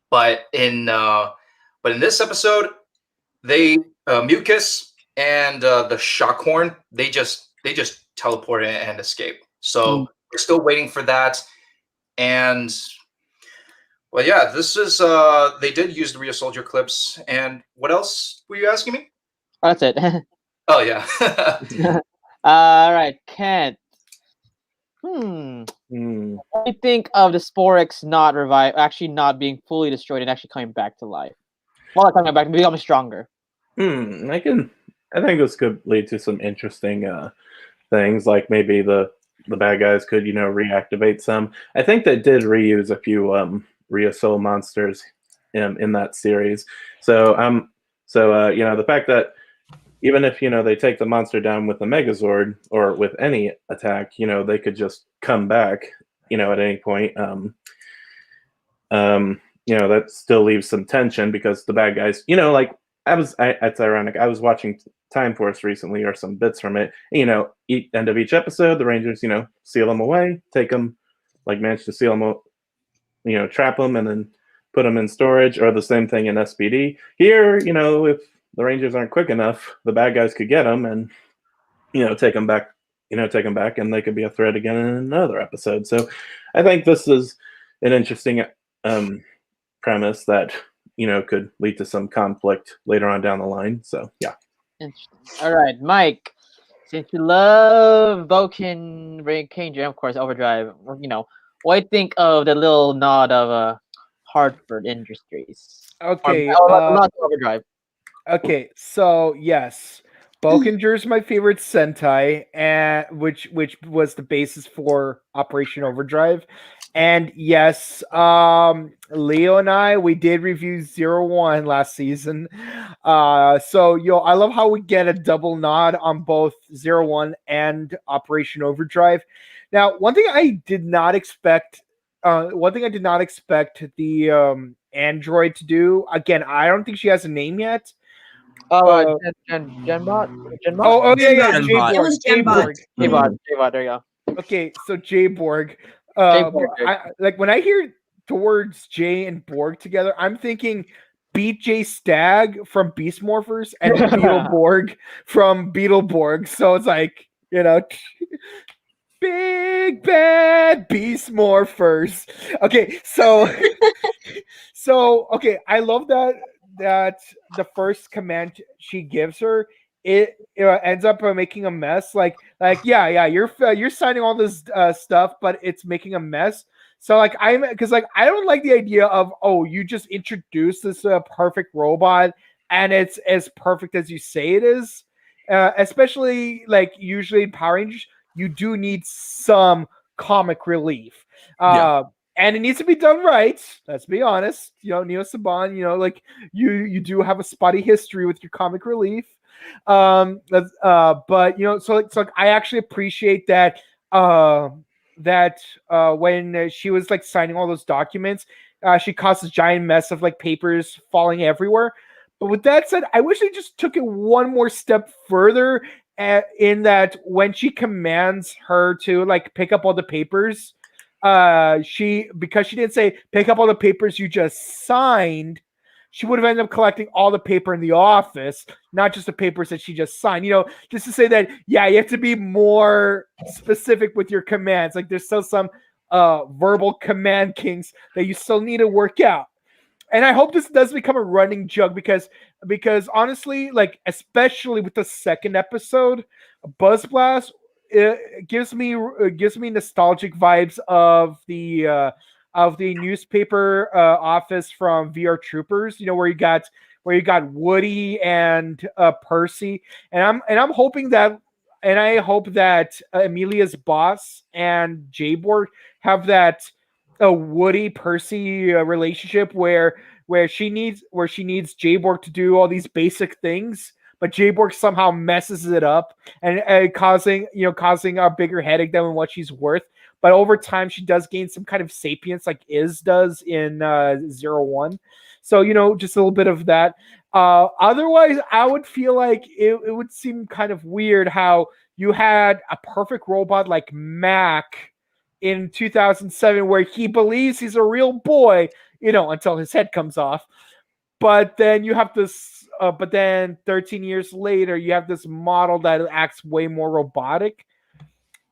Speaker 3: But in this episode, they Mucus and the Shockhorn, they just teleport and escape. So we're still waiting for that. And well, yeah, this is they did use the Rhea Soldier clips. And what else were you asking me?
Speaker 8: Oh, that's it.
Speaker 3: Oh yeah.
Speaker 8: All right, Kent.
Speaker 7: Hmm.
Speaker 8: What do you think of the Sporix not being fully destroyed and actually coming back to life? Well, not coming back, becoming stronger.
Speaker 7: I think this could lead to some interesting things, like maybe the bad guys could, reactivate some. I think they did reuse a few Rhea Soul monsters in that series. So the fact that even if they take the monster down with the Megazord or with any attack, they could just come back, at any point. That still leaves some tension because the bad guys, it's ironic. I was watching Time Force recently, or some bits from it. End of each episode, the Rangers, seal them away, take them, manage to seal them, trap them, and then put them in storage. Or the same thing in SPD. Here, if the Rangers aren't quick enough, the bad guys could get them and take them back. And they could be a threat again in another episode. So, I think this is an interesting premise that could lead to some conflict later on down the line. So yeah.
Speaker 8: Interesting. All right, Mike. Since you love Boken, Ranger, of course, Overdrive. What do you think of the little nod of Hartford Industries?
Speaker 5: Okay.
Speaker 8: Not Overdrive.
Speaker 5: Okay, so yes, Bokinger's my favorite Sentai, and which was the basis for Operation Overdrive. And yes, Leo and we did review 01 last season. So I love how we get a double nod on both 01 and Operation Overdrive. Now, one thing I did not expect the android to do. Again, I don't think she has a name yet.
Speaker 8: Genbot?
Speaker 5: Oh yeah,
Speaker 6: Genbot. It was Genbot.
Speaker 8: Jbot, there you go.
Speaker 5: Okay, so J-Borg.
Speaker 8: J-Borg.
Speaker 5: When I hear towards J and Borg together, I'm thinking BJ Stag from Beast Morphers and Beetleborg from Beetleborg. So it's like, big bad Beast Morphers. Okay, so okay, I love that the first command she gives her, it ends up making a mess. Yeah, you're signing all this stuff, but it's making a mess. So I don't like the idea of, you just introduce this perfect robot and it's as perfect as you say it is. Especially usually in Power Rangers, you do need some comic relief. And it needs to be done right. Let's be honest. Neo Saban, you do have a spotty history with your comic relief. But I actually appreciate that when she was signing all those documents, she caused a giant mess of papers falling everywhere. But with that said, I wish they just took it one more step further in that when she commands her to pick up all the papers, because she didn't say pick up all the papers you just signed, she would have ended up collecting all the paper in the office, not just the papers that she just signed. Just to say that, you have to be more specific with your commands. There's still some verbal command kinks that you still need to work out. And I hope this does become a running joke because honestly, especially with the second episode, Buzz Blast, it gives me nostalgic vibes of the newspaper office from VR Troopers. Where you got Woody and Percy, and I'm hoping that, and I hope that Amelia's boss and J-Borg have that a Woody Percy relationship where she needs Jayborg to do all these basic things, but Jayborg somehow messes it up and causing a bigger headache than what she's worth. But over time, she does gain some kind of sapience, like Iz does in 01. So just a little bit of that. Otherwise, I would feel like it would seem kind of weird how you had a perfect robot like Mac in 2007 where he believes he's a real boy, until his head comes off. But then you have this, but then 13 years later, you have this model that acts way more robotic.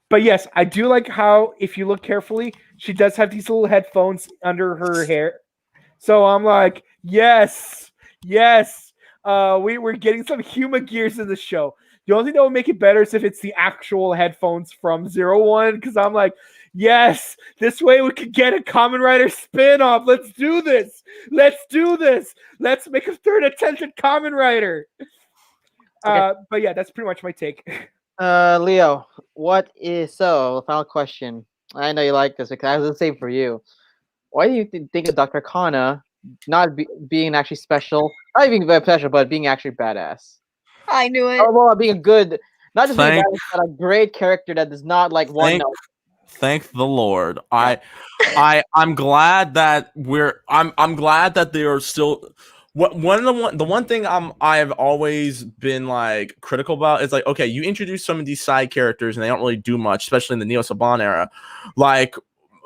Speaker 5: But yes, I do like how, if you look carefully, she does have these little headphones under her hair. So I'm like, yes. We're getting some human gears in the show. The only thing that would make it better is if it's the actual headphones from 01, because I'm like, yes, this way we could get a Kamen Rider spin-off. Let's do this. Let's make a third attention Kamen Rider.
Speaker 8: Okay.
Speaker 5: But yeah, that's pretty much my take.
Speaker 8: Leo, final question. I know you like this because I was the same for you. Why do you think of Dr. Kana not being actually special, not being very special, but being actually badass?
Speaker 6: I knew it.
Speaker 8: Oh, well, being a good, not just being a badass, but a great character that does not like one note.
Speaker 4: Thank the Lord. I'm glad that I'm glad that they are still. The one thing I've always been like critical about is like, okay, you introduce some of these side characters and they don't really do much, especially in the Neo Saban era. Like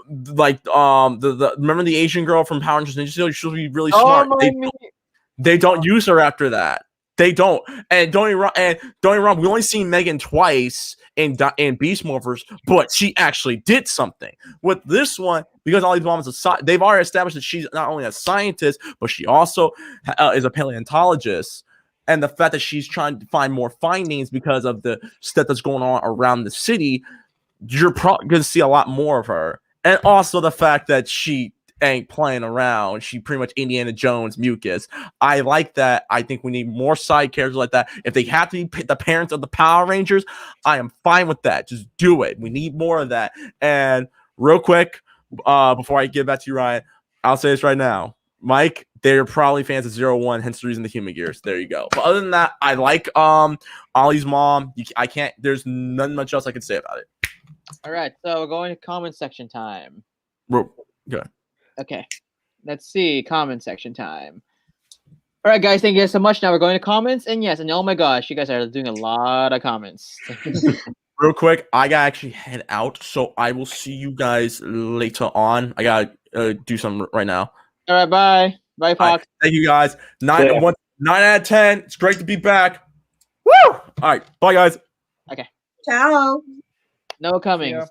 Speaker 4: the remember the Asian girl from Power Rangers Ninja Steel? She'll be really smart. They don't use her after that. They don't. And don't get me wrong, we only seen Megan twice in Beast Morphers, but she actually did something. With this one, because all these moms they've already established that she's not only a scientist, but she also is a paleontologist. And the fact that she's trying to find more findings because of the stuff that's going on around the city, you're probably going to see a lot more of her. And also the fact that she ain't playing around. She pretty much Indiana Jones mucus. I like that. I think we need more side characters like that. If they have to be the parents of the Power Rangers, I am fine with that. Just do it. We need more of that. And real quick, before I give back to you, Ryan, I'll say this right now. Mike, they're probably fans of 01, hence the reason the human gears. There you go. But other than that, I like Ollie's mom. There's nothing much else I can say about it.
Speaker 8: All right, so we're going to comment section time.
Speaker 4: Good.
Speaker 8: Okay, let's see, comment section time. All right, guys, thank you guys so much. Now we're going to comments, and yes, and oh my gosh, you guys are doing a lot of comments.
Speaker 4: Real quick, I gotta actually head out, so I will see you guys later on. I gotta do something right now.
Speaker 8: All right, bye. Bye, Fox.
Speaker 4: Right, thank you guys. 9 out of 10. It's great to be back. Woo! All right, bye, guys.
Speaker 8: Okay.
Speaker 6: Ciao.
Speaker 8: No Cummings.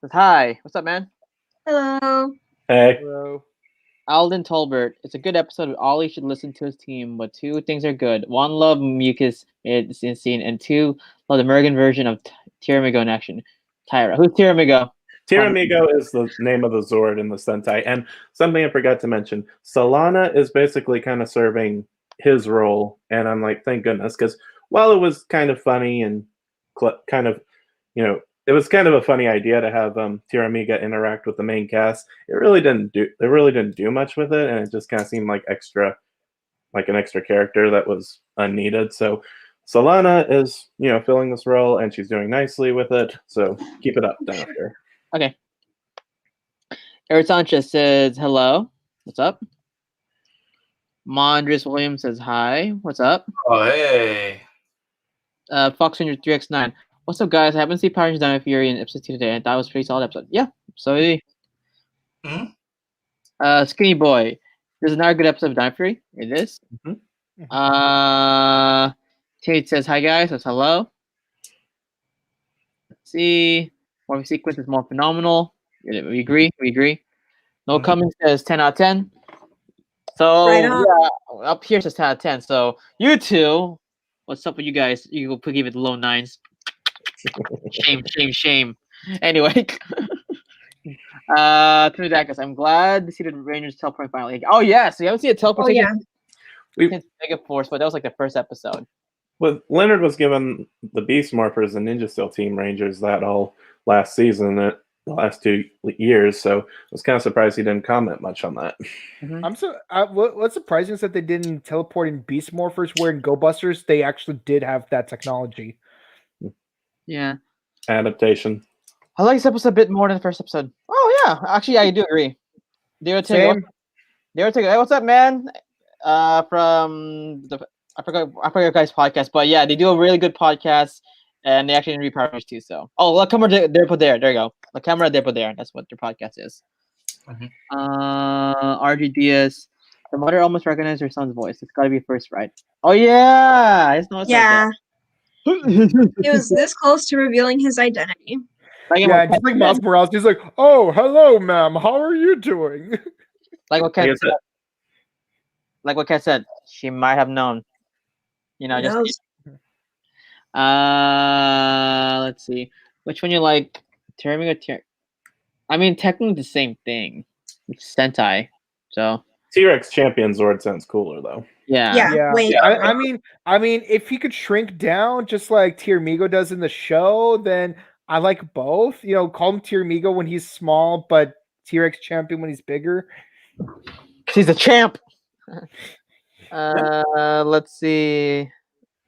Speaker 8: Says, hi. What's up, man?
Speaker 6: Hello.
Speaker 7: Hey.
Speaker 5: Hello.
Speaker 8: Alden Tolbert. It's a good episode. Ollie should listen to his team, but two things are good. One, love Mucus made the scene, and two, love the American version of Tiramigo in action. Tyra. Who's Tiramigo?
Speaker 7: Tiramigo is the name of the Zord in the Sentai. And something I forgot to mention, Solana is basically kind of serving his role. And I'm like, thank goodness, because while it was kind of funny and kind of, it was kind of a funny idea to have Tiramiga interact with the main cast. It really didn't do much with it, and it just kind of seemed like an extra character that was unneeded. So Solana is, filling this role, and she's doing nicely with it. So keep it up, down here.
Speaker 8: Okay. Eric Sanchez says hello. What's up? Mondris Williams says hi. What's up?
Speaker 3: Oh, hey.
Speaker 8: Fox Ranger 3x9. What's up, guys? I haven't seen Power Rangers Dino Fury in episode 2 today, and that was a pretty solid episode. Yeah, so Skinny Boy. There's another good episode of Dino Fury. It is. Tate says, hi, guys. Says hello. Let's see. Morphe sequence is more phenomenal. We agree. No Cummings says 10 out of 10. So,
Speaker 6: Right on.
Speaker 8: yeah, up here says 10 out of 10. So, you two, what's up with you guys? You will give it the low 9s. Shame. Anyway, to the Dacus, I'm glad to see the Rangers teleport finally. Oh yes, you haven't seen a teleportation since Megaforce, but that was like the first episode.
Speaker 7: Well, Leonard was given the Beast Morphers and Ninja Steel Team Rangers that all last season. the last 2 years. So I was kind of surprised he didn't comment much on that.
Speaker 5: I'm so what's surprising is that they didn't teleport in Beast Morphers, where in Go Busters they actually did have that technology.
Speaker 8: Yeah.
Speaker 7: Adaptation.
Speaker 8: I like this episode a bit more than the first episode. Oh yeah, actually I do agree. They were taking. Hey, what's up, man? From the I forgot your guys' podcast, but yeah, they do a really good podcast, and they actually interview Power Rangers too. So, La Camera there, put there. There you go. La Camera there, put there. That's what their podcast is. RG Diaz. The mother almost recognized her son's voice. It's got to be first, right? Oh yeah, it's not.
Speaker 6: Yeah. He was this close to revealing his identity.
Speaker 5: Yeah, just like Miles Morales, he's like, "Oh, hello, ma'am. How are you doing?"
Speaker 8: Like what Kat said. Like what Kat said, she might have known. You know, just. Let's see. Which one you like? Terming or Ter? I mean, technically the same thing. It's Sentai, so.
Speaker 7: T-Rex Champion Zord sounds cooler though.
Speaker 6: Yeah. Wait.
Speaker 5: I mean, if he could shrink down just like Tiramigo does in the show, then I like both. You know, call him Tiramigo when he's small, but T-Rex Champion when he's bigger.
Speaker 8: He's a champ. Let's see.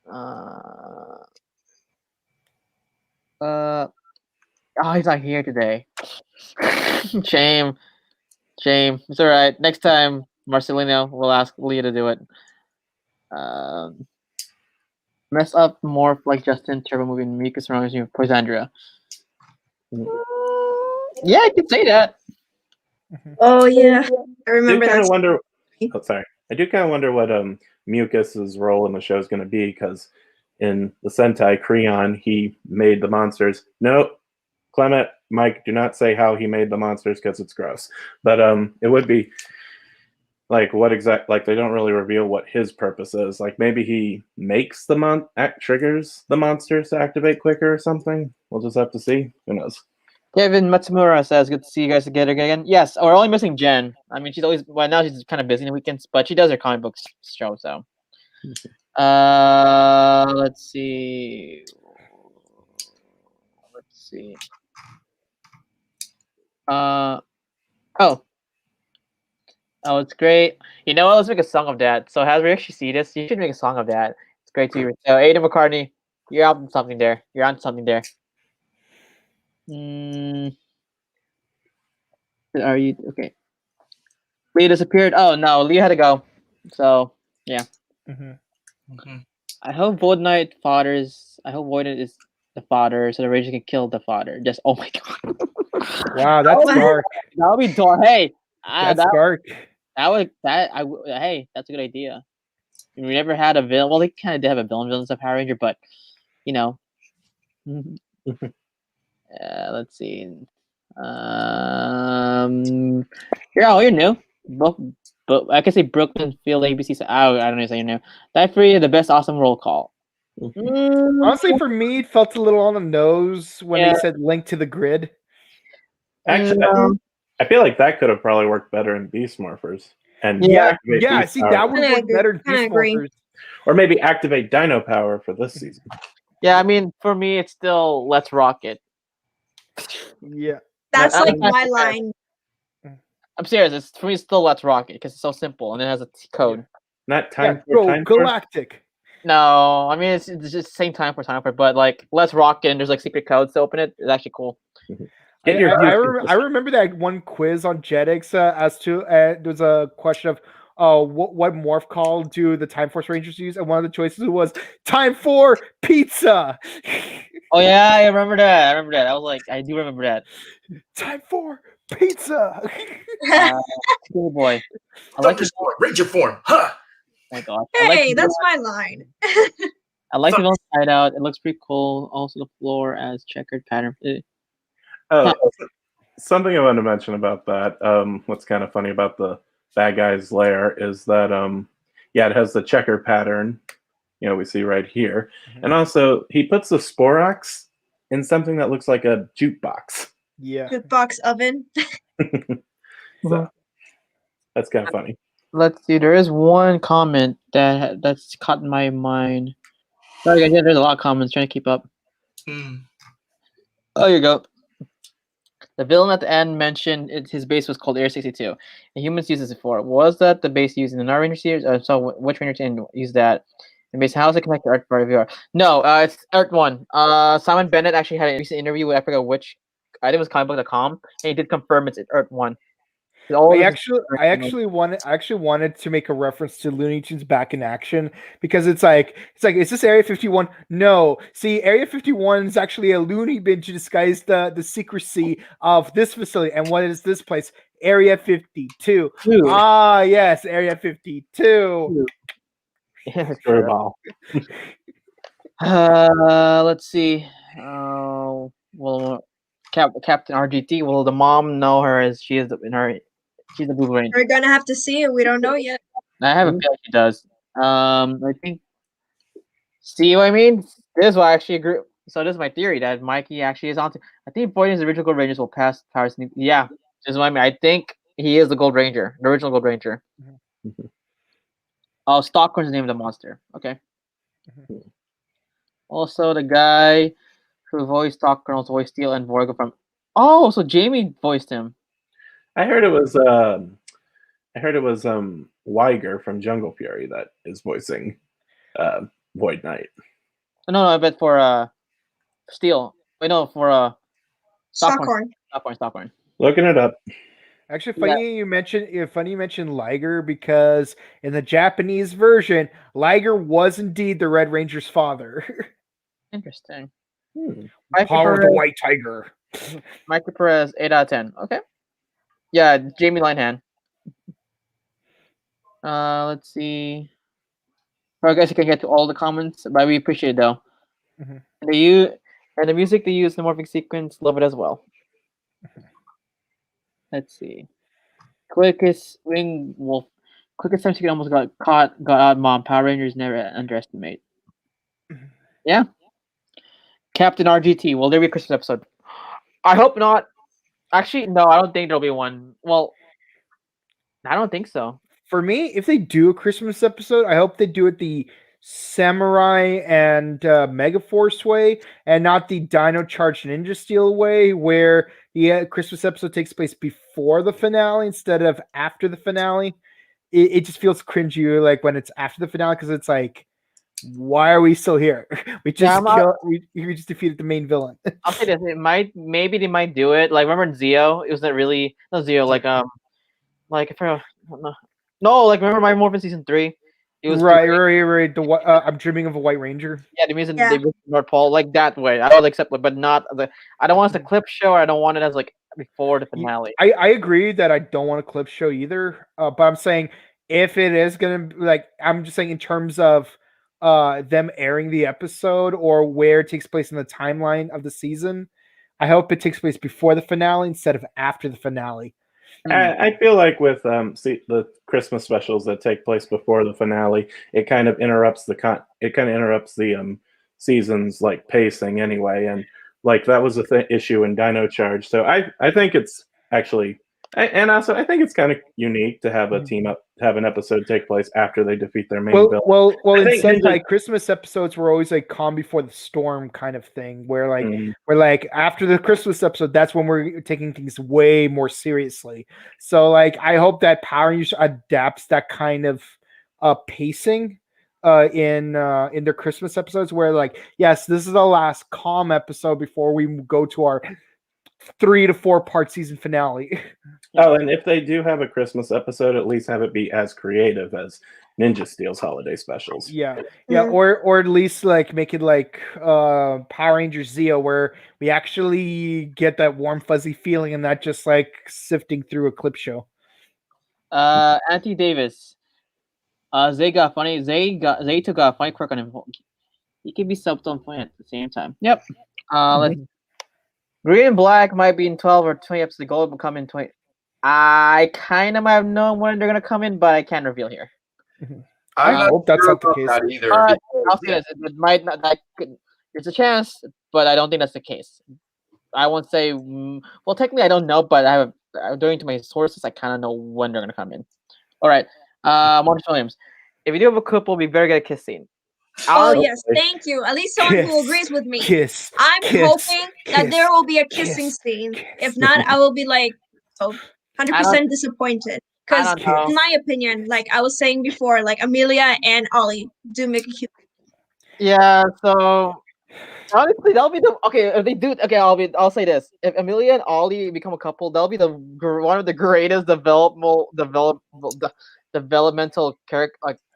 Speaker 8: Oh, he's not here today. Shame. It's all right. Next time, Marcelino will ask Leah to do it. Mess up morph like Justin Turbo movie and Mika surrounds you. Poisandria. Yeah, I could say that.
Speaker 6: Oh yeah, I remember that.
Speaker 7: I do kind of wonder what Mucus's role in the show is going to be, because in the Sentai Creon, he made the monsters. No, Clement, Mike, do not say how he made the monsters because it's gross. But it would be like they don't really reveal what his purpose is. Like maybe he makes the triggers the monsters to activate quicker or something. We'll just have to see. Who knows?
Speaker 8: Kevin Matsumura says, "Good to see you guys together again." Yes, we're only missing Jen. I mean, now she's kind of busy in the weekends, but she does her comic books show. So, let's see. Oh, it's great. You know what? Let's make a song of that. So, has we actually see this? You should make a song of that. It's great to hear. So, Aiden McCartney, you're on something there. Are you okay? Leah disappeared. Oh no, Leah had to go. So yeah. I hope Void Knight fathers. I hope Void Knight is the father, so the Ranger can kill the father. Just oh my god.
Speaker 5: Wow, that's dark.
Speaker 8: That would be dark. Hey,
Speaker 5: that's dark.
Speaker 8: Hey, that's a good idea. We never had a villain. Well, they kind of did have a villain as a Power Ranger, but you know. Let's see. You're new. But I can say Brooklyn Field ABC. I don't know say you're new. That free the best awesome roll call.
Speaker 5: Honestly, for me, it felt a little on the nose when they said link to the grid.
Speaker 7: Actually, I feel like that could have probably worked better in Beast Morphers. And
Speaker 5: see, that would work better in Beast Morphers.
Speaker 7: Or maybe activate Dino Power for this season.
Speaker 8: Yeah, I mean, for me, it's still Let's Rock It.
Speaker 5: Yeah.
Speaker 6: That's like my line.
Speaker 8: I'm serious. For me, it's still Let's Rock It because it's so simple and it has a code.
Speaker 7: Not time
Speaker 5: Galactic.
Speaker 8: No, I mean it's just same time for, but like Let's Rock It and there's like secret codes to open it. It's actually cool.
Speaker 5: I remember that one quiz on Jetix as to there's a question of what morph call do the Time Force Rangers use, and one of the choices was Time for Pizza.
Speaker 8: Oh yeah, I remember that. I was like, I do remember that.
Speaker 5: Time for Pizza.
Speaker 8: Cool boy. I
Speaker 3: like this Ranger form, huh?
Speaker 8: Oh my gosh.
Speaker 6: Hey, that's my line.
Speaker 8: I like the villain hideout. It looks pretty cool. Also, the floor as checkered pattern.
Speaker 7: Something I wanted to mention about that. What's kind of funny about the bad guy's lair is that it has the checker pattern. You know, we see right here, and also he puts the Sporix in something that looks like a jukebox.
Speaker 6: Yeah, jukebox oven.
Speaker 7: So that's kind of funny.
Speaker 8: Let's see. There is one comment that's caught my mind. Sorry, guys. Yeah, there's a lot of comments. Trying to keep up. Oh, you go. The villain at the end mentioned his base was called Area 62. And humans used this before. Was that the base used in the Night Ranger series? So which Ranger team used that? The base, how does it connect to Earth for VR? No, it's Earth 1. Simon Bennett actually had a recent interview with, I forget which, I think it was comicbook.com, and he did confirm it's Earth 1.
Speaker 5: I actually wanted to make a reference to Looney Tunes Back in Action because it's like is this Area 51? No, see, Area 51 is actually a loony bin to disguise the secrecy of this facility. And what is this place? Area 52. Ah, yes, Area 52.
Speaker 7: Screwball.
Speaker 8: Let's see. Well, Captain RGT. Will the mom know her as she's the Blue Ranger?
Speaker 6: We're gonna have to see it. We don't know yet.
Speaker 8: I have a feeling she does. I think. See what I mean? This is what I actually agree. So this is my theory that Mikey actually is on. I think Boyd's original Gold Rangers will pass powers. Yeah, this is what I mean. I think he is the Gold Ranger, the original Gold Ranger. Oh, Stockhorn's the name of the monster. Okay. Also, the guy who voiced Stockhorn also voiced Steel and Vorgo from. Oh, so Jamie voiced him.
Speaker 7: I heard it was Weiger from Jungle Fury that is voicing Void Knight.
Speaker 8: No, I bet for Steel. Wait, no, for
Speaker 6: Stockhorn.
Speaker 8: Stockhorn.
Speaker 7: Looking it up.
Speaker 5: Actually, funny you mentioned Liger because in the Japanese version, Liger was indeed the Red Ranger's father.
Speaker 8: Interesting.
Speaker 5: Power of the White Tiger.
Speaker 8: Michael Perez, 8 out of 10. Okay. Yeah, Jamie Linehan. Let's see. I guess you can get to all the comments, but we appreciate it though. And the music they use in the morphing sequence, love it as well. Let's see. Quickest Wing Wolf. Quickest time she almost got out mom. Power Rangers never underestimate. Yeah. Captain RGT. Will there be a Christmas episode? I hope not. Actually, no, I don't think there'll be one. Well, I don't think so.
Speaker 5: For me, if they do a Christmas episode, I hope they do it the Samurai and Megaforce way, and not the Dino Charge Ninja Steel way, where the Christmas episode takes place before the finale instead of after the finale. It just feels cringy, like when it's after the finale, because it's like, why are we still here? we just defeated the main villain.
Speaker 8: I'll say this: maybe they might do it. Like, remember in Zeo? It was not really not Zeo. Like if I don't know. No, like remember My Morphin season 3? It was
Speaker 5: right. I'm dreaming of a White Ranger.
Speaker 8: Yeah, the music they North Pole like that way. I would accept it, but not the. I don't want it as a clip show. Or I don't want it as like before the finale.
Speaker 5: I agree that I don't want a clip show either. But I'm saying if it is gonna I'm just saying in terms of them airing the episode or where it takes place in the timeline of the season, I hope it takes place before the finale instead of after the finale.
Speaker 7: I feel like with the Christmas specials that take place before the finale, it kind of interrupts the season's like pacing anyway, and like that was a issue in Dino Charge. So I think it's actually, and also I think it's kind of unique to have have an episode take place after they defeat their main villain.
Speaker 5: Well, in Sentai, Christmas episodes were always like calm before the storm kind of thing, where like after the Christmas episode, that's when we're taking things way more seriously. So like I hope that Power Rangers adapts that kind of pacing in their Christmas episodes, where like, yes, this is the last calm episode before we go to our 3 to 4 part season finale.
Speaker 7: Oh, and if they do have a Christmas episode, at least have it be as creative as Ninja Steel's holiday specials.
Speaker 5: Yeah, or at least like make it like Power Rangers Zeo, where we actually get that warm fuzzy feeling and not just like sifting through a clip show.
Speaker 8: Anthony Davis. Zay took a funny quirk on him. He can be subtle and funny at the same time. Yep. Let's. Green and Black might be in 12 or 20 episodes. The Gold will come in 20. I kind of might have known when they're going to come in, but I can't reveal here.
Speaker 5: I hope that's not the case
Speaker 3: either.
Speaker 8: I'll say this. It might not. There's a chance, but I don't think that's the case. I won't say. Well, technically, I don't know, but according to my sources, I kind of know when they're going to come in. All right. Marcus Williams. If you do have a couple, be very good at kiss scene.
Speaker 6: Oh
Speaker 8: Honestly,
Speaker 6: yes, thank you. At least someone who agrees with me.
Speaker 5: Kiss.
Speaker 6: I'm
Speaker 5: kiss,
Speaker 6: hoping that there will be a kissing scene. If not, I will be like, oh,
Speaker 8: I don't
Speaker 6: 100% disappointed.
Speaker 8: I
Speaker 6: Because
Speaker 8: don't know.
Speaker 6: in my opinion, like I was saying before, like Amelia and Ollie do make a cute.
Speaker 8: Yeah, so honestly, that'll be the okay. If they do, okay, I'll say this: if Amelia and Ollie become a couple, that'll be one of the greatest developmental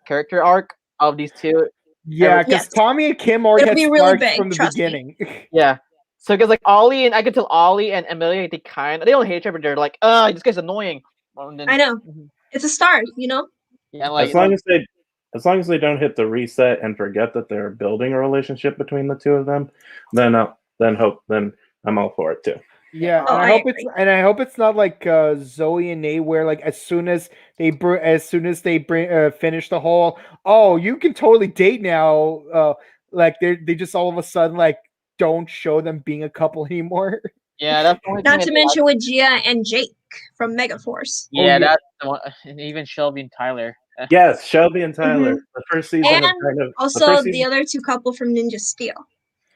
Speaker 8: character arc of these two.
Speaker 5: Yeah,
Speaker 8: ever.
Speaker 5: because
Speaker 6: Yes.
Speaker 5: Tommy and Kim already
Speaker 6: It'll
Speaker 5: had
Speaker 6: be really
Speaker 5: sparks
Speaker 6: big,
Speaker 5: from the
Speaker 6: trust me.
Speaker 5: beginning.
Speaker 8: Yeah. So because like Ollie and I can tell Ollie and Amelia they don't hate each other, but they're like, this guy's annoying. And then,
Speaker 6: I know. It's a start, you know?
Speaker 8: yeah, like
Speaker 7: As long as they don't hit the reset and forget that they're building a relationship between the two of them, then I'm all for it too.
Speaker 5: Yeah,
Speaker 6: Oh,
Speaker 5: and I
Speaker 6: I
Speaker 5: hope
Speaker 6: agree.
Speaker 5: I hope it's not like Zoe and Nate, where like as soon as they finish the whole, oh, you can totally date now. Like they just all of a sudden like don't show them being a couple anymore.
Speaker 8: yeah, that's the only
Speaker 6: Not
Speaker 8: thing.
Speaker 6: to mention with Gia and Jake from Megaforce.
Speaker 8: Yeah,
Speaker 5: yeah.
Speaker 8: that's the one. And even Shelby and Tyler.
Speaker 7: Yes, Shelby and Tyler. The first season
Speaker 6: And
Speaker 7: of kind of the
Speaker 6: also
Speaker 7: first
Speaker 6: the
Speaker 7: season.
Speaker 6: other two couple from Ninja Steel.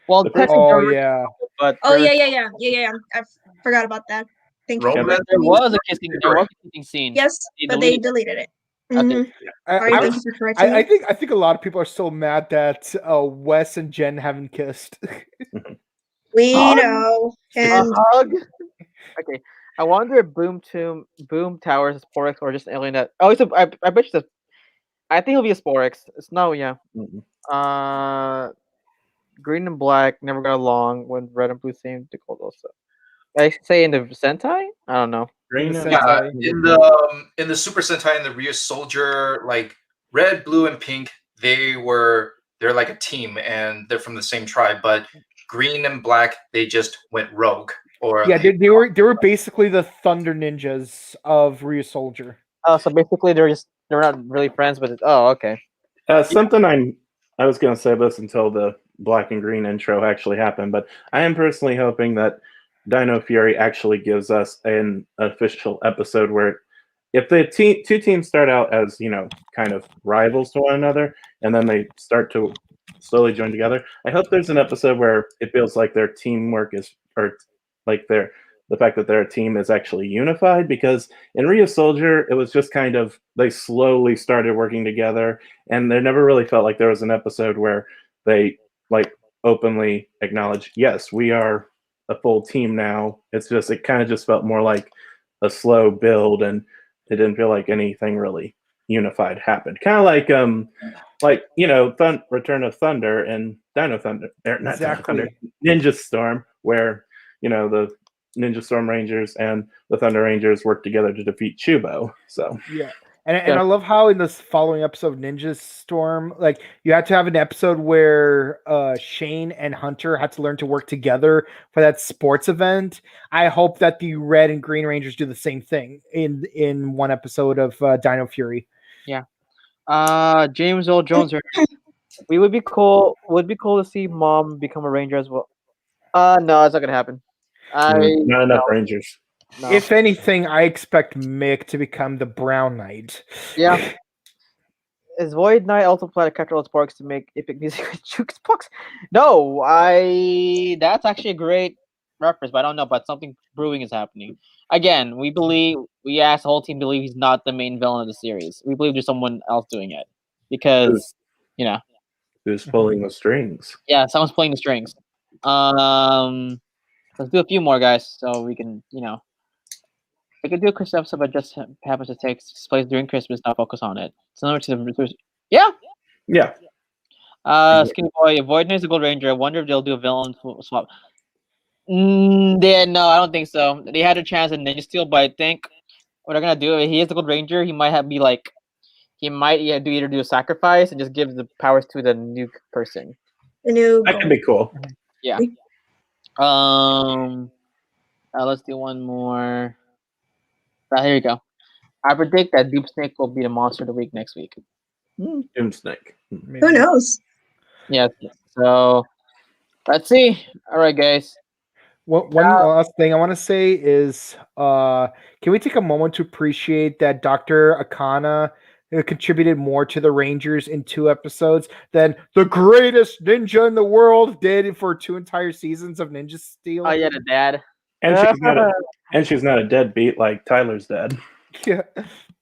Speaker 8: Well,
Speaker 7: The first-
Speaker 8: technically,
Speaker 5: Oh
Speaker 8: there were
Speaker 5: yeah.
Speaker 8: a couple, but
Speaker 6: Oh
Speaker 8: there,
Speaker 6: yeah. I forgot about that. Thank you.
Speaker 3: Romance.
Speaker 8: there was a kissing scene.
Speaker 6: Yes, but they deleted it.
Speaker 8: Okay.
Speaker 6: Mhm.
Speaker 5: I,
Speaker 6: Sorry,
Speaker 5: I,
Speaker 6: thank you for correcting
Speaker 5: I
Speaker 6: me.
Speaker 5: think a lot of people are still mad that Wes and Jen haven't kissed.
Speaker 6: We
Speaker 8: Hug?
Speaker 6: know.
Speaker 8: A
Speaker 6: And
Speaker 8: hug. Okay. I wonder if Boom Towers is Sporix or just an alien that. Oh, I bet you. I think it'll be a Sporix. It's no, yeah.
Speaker 7: Mhm.
Speaker 8: Green and black never got along when red and blue seemed to call also. I say in the Sentai. I don't know.
Speaker 7: Green
Speaker 5: the
Speaker 7: and
Speaker 3: Yeah,
Speaker 5: Sentai.
Speaker 3: in the Super Sentai and the Ryu Soldier, like red, blue, and pink, they're like a team and they're from the same tribe. But green and black, they just went rogue. Or
Speaker 5: Yeah, they were basically the Thunder Ninjas of Ryu Soldier.
Speaker 8: Oh, so basically they're not really friends, but okay.
Speaker 7: something I was going to say this until the black and green intro actually happened, but I am personally hoping that Dino Fury actually gives us an official episode where if the two teams start out as kind of rivals to one another and then they start to slowly join together, I hope there's an episode where it feels like their teamwork or like the fact that their team is actually unified, because in Ryu Soldier it was just kind of they slowly started working together and there never really felt like there was an episode where they like openly acknowledge, yes, we are a full team now. It kind of just felt more like a slow build and it didn't feel like anything really unified happened. Kind of like Return of Thunder and Dino Thunder, not
Speaker 5: Exactly.
Speaker 7: Dino Thunder, Ninja Storm, where the Ninja Storm Rangers and the Thunder Rangers work together to defeat Chubo. So
Speaker 5: Yeah. And I love how in this following episode of Ninja Storm, like you had to have an episode where Shane and Hunter had to learn to work together for that sports event. I hope that the Red and Green Rangers do the same thing in one episode of Dino Fury.
Speaker 8: Yeah. James Earl Jones. Would be cool to see Mom become a Ranger as well. No, it's not gonna happen.
Speaker 7: not enough Rangers.
Speaker 8: No.
Speaker 5: If anything, I expect Mick to become the Brown Knight.
Speaker 8: Yeah. Is Void Knight also playing a character on Sporix to make epic music with Jukebox? No, that's actually a great reference, but I don't know. But something brewing is happening. Again, we as the whole team believe he's not the main villain of the series. We believe there's someone else doing it because
Speaker 7: who's pulling the strings?
Speaker 8: Yeah, someone's playing the strings. Let's do a few more, guys, so we can we could do a Christmas episode, but just happens to take place during Christmas, not focus on it. Similar to the
Speaker 7: Yeah.
Speaker 8: Skinny Boy, Void Knight is a Gold Ranger. I wonder if they'll do a villain swap. No, I don't think so. They had a chance in Ninja Steel, but I think what they're gonna do, if he is the Gold Ranger, he might do either do a sacrifice and just give the powers to the new person.
Speaker 7: That could be cool.
Speaker 8: Yeah. Let's do one more. Here you go. I predict that Deep Snake will be the monster of the week next week.
Speaker 7: Doom Snake.
Speaker 6: Who knows?
Speaker 8: Yeah. So let's see. All right, guys.
Speaker 5: One last thing I want to say is, can we take a moment to appreciate that Dr. Akana contributed more to the Rangers in 2 episodes than the greatest ninja in the world did for 2 entire seasons of Ninja Steel.
Speaker 8: Oh yeah, the dad.
Speaker 7: And she's not a deadbeat like Tyler's dad.
Speaker 5: Yeah.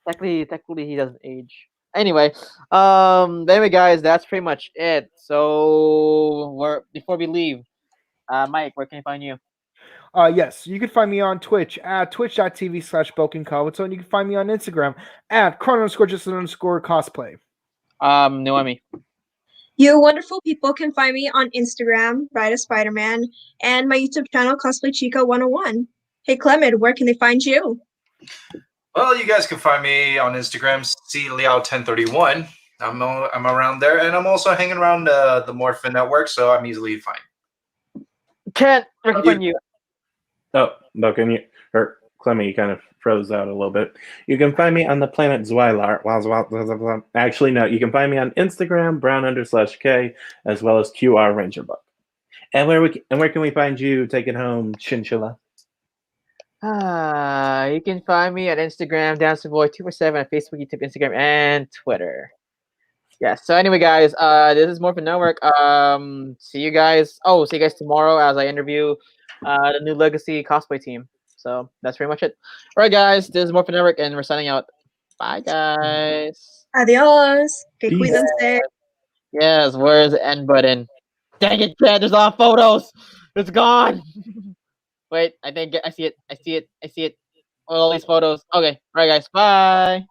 Speaker 8: Technically, he doesn't age. Anyway, guys, that's pretty much it. So, before we leave, Mike, where can I find you?
Speaker 5: Yes, you can find me on Twitch at twitch.tv/BokenKawato, and you can find me on Instagram at @chrono_just_cosplay.
Speaker 8: Noemi.
Speaker 6: You wonderful people can find me on Instagram, Ride a Spider-Man, and my YouTube channel, Cosplay Chica 101. Hey, Clement, where can they find you?
Speaker 3: Well, you guys can find me on Instagram, cliao1031. I'm around there, and I'm also hanging around the Morphin Network, so I'm easily fine.
Speaker 8: Kent, where can I find you?
Speaker 7: Oh, Clemmy, you kind of froze out a little bit. You can find me on the planet Zwylar. Actually, no, you can find me on Instagram, brown_K, as well as QR Ranger Buck. And where can we find you taking home Chinchilla?
Speaker 8: You can find me on Instagram, DancerBoy247, on Facebook, YouTube, Instagram, and Twitter. Yeah. So anyway, guys, this is Morphin Network. See you guys. Oh, see you guys tomorrow as I interview the new Legacy cosplay team. So that's pretty much it. All right, guys, this is Morphin Network, and we're signing out. Bye, guys.
Speaker 6: Adios. Que
Speaker 7: Peace.
Speaker 6: cuídense.
Speaker 8: Yes, where's the end button? Dang it, Chad, there's a lot of photos. It's gone. Wait, I see it. All these photos. Okay, all right, guys. Bye.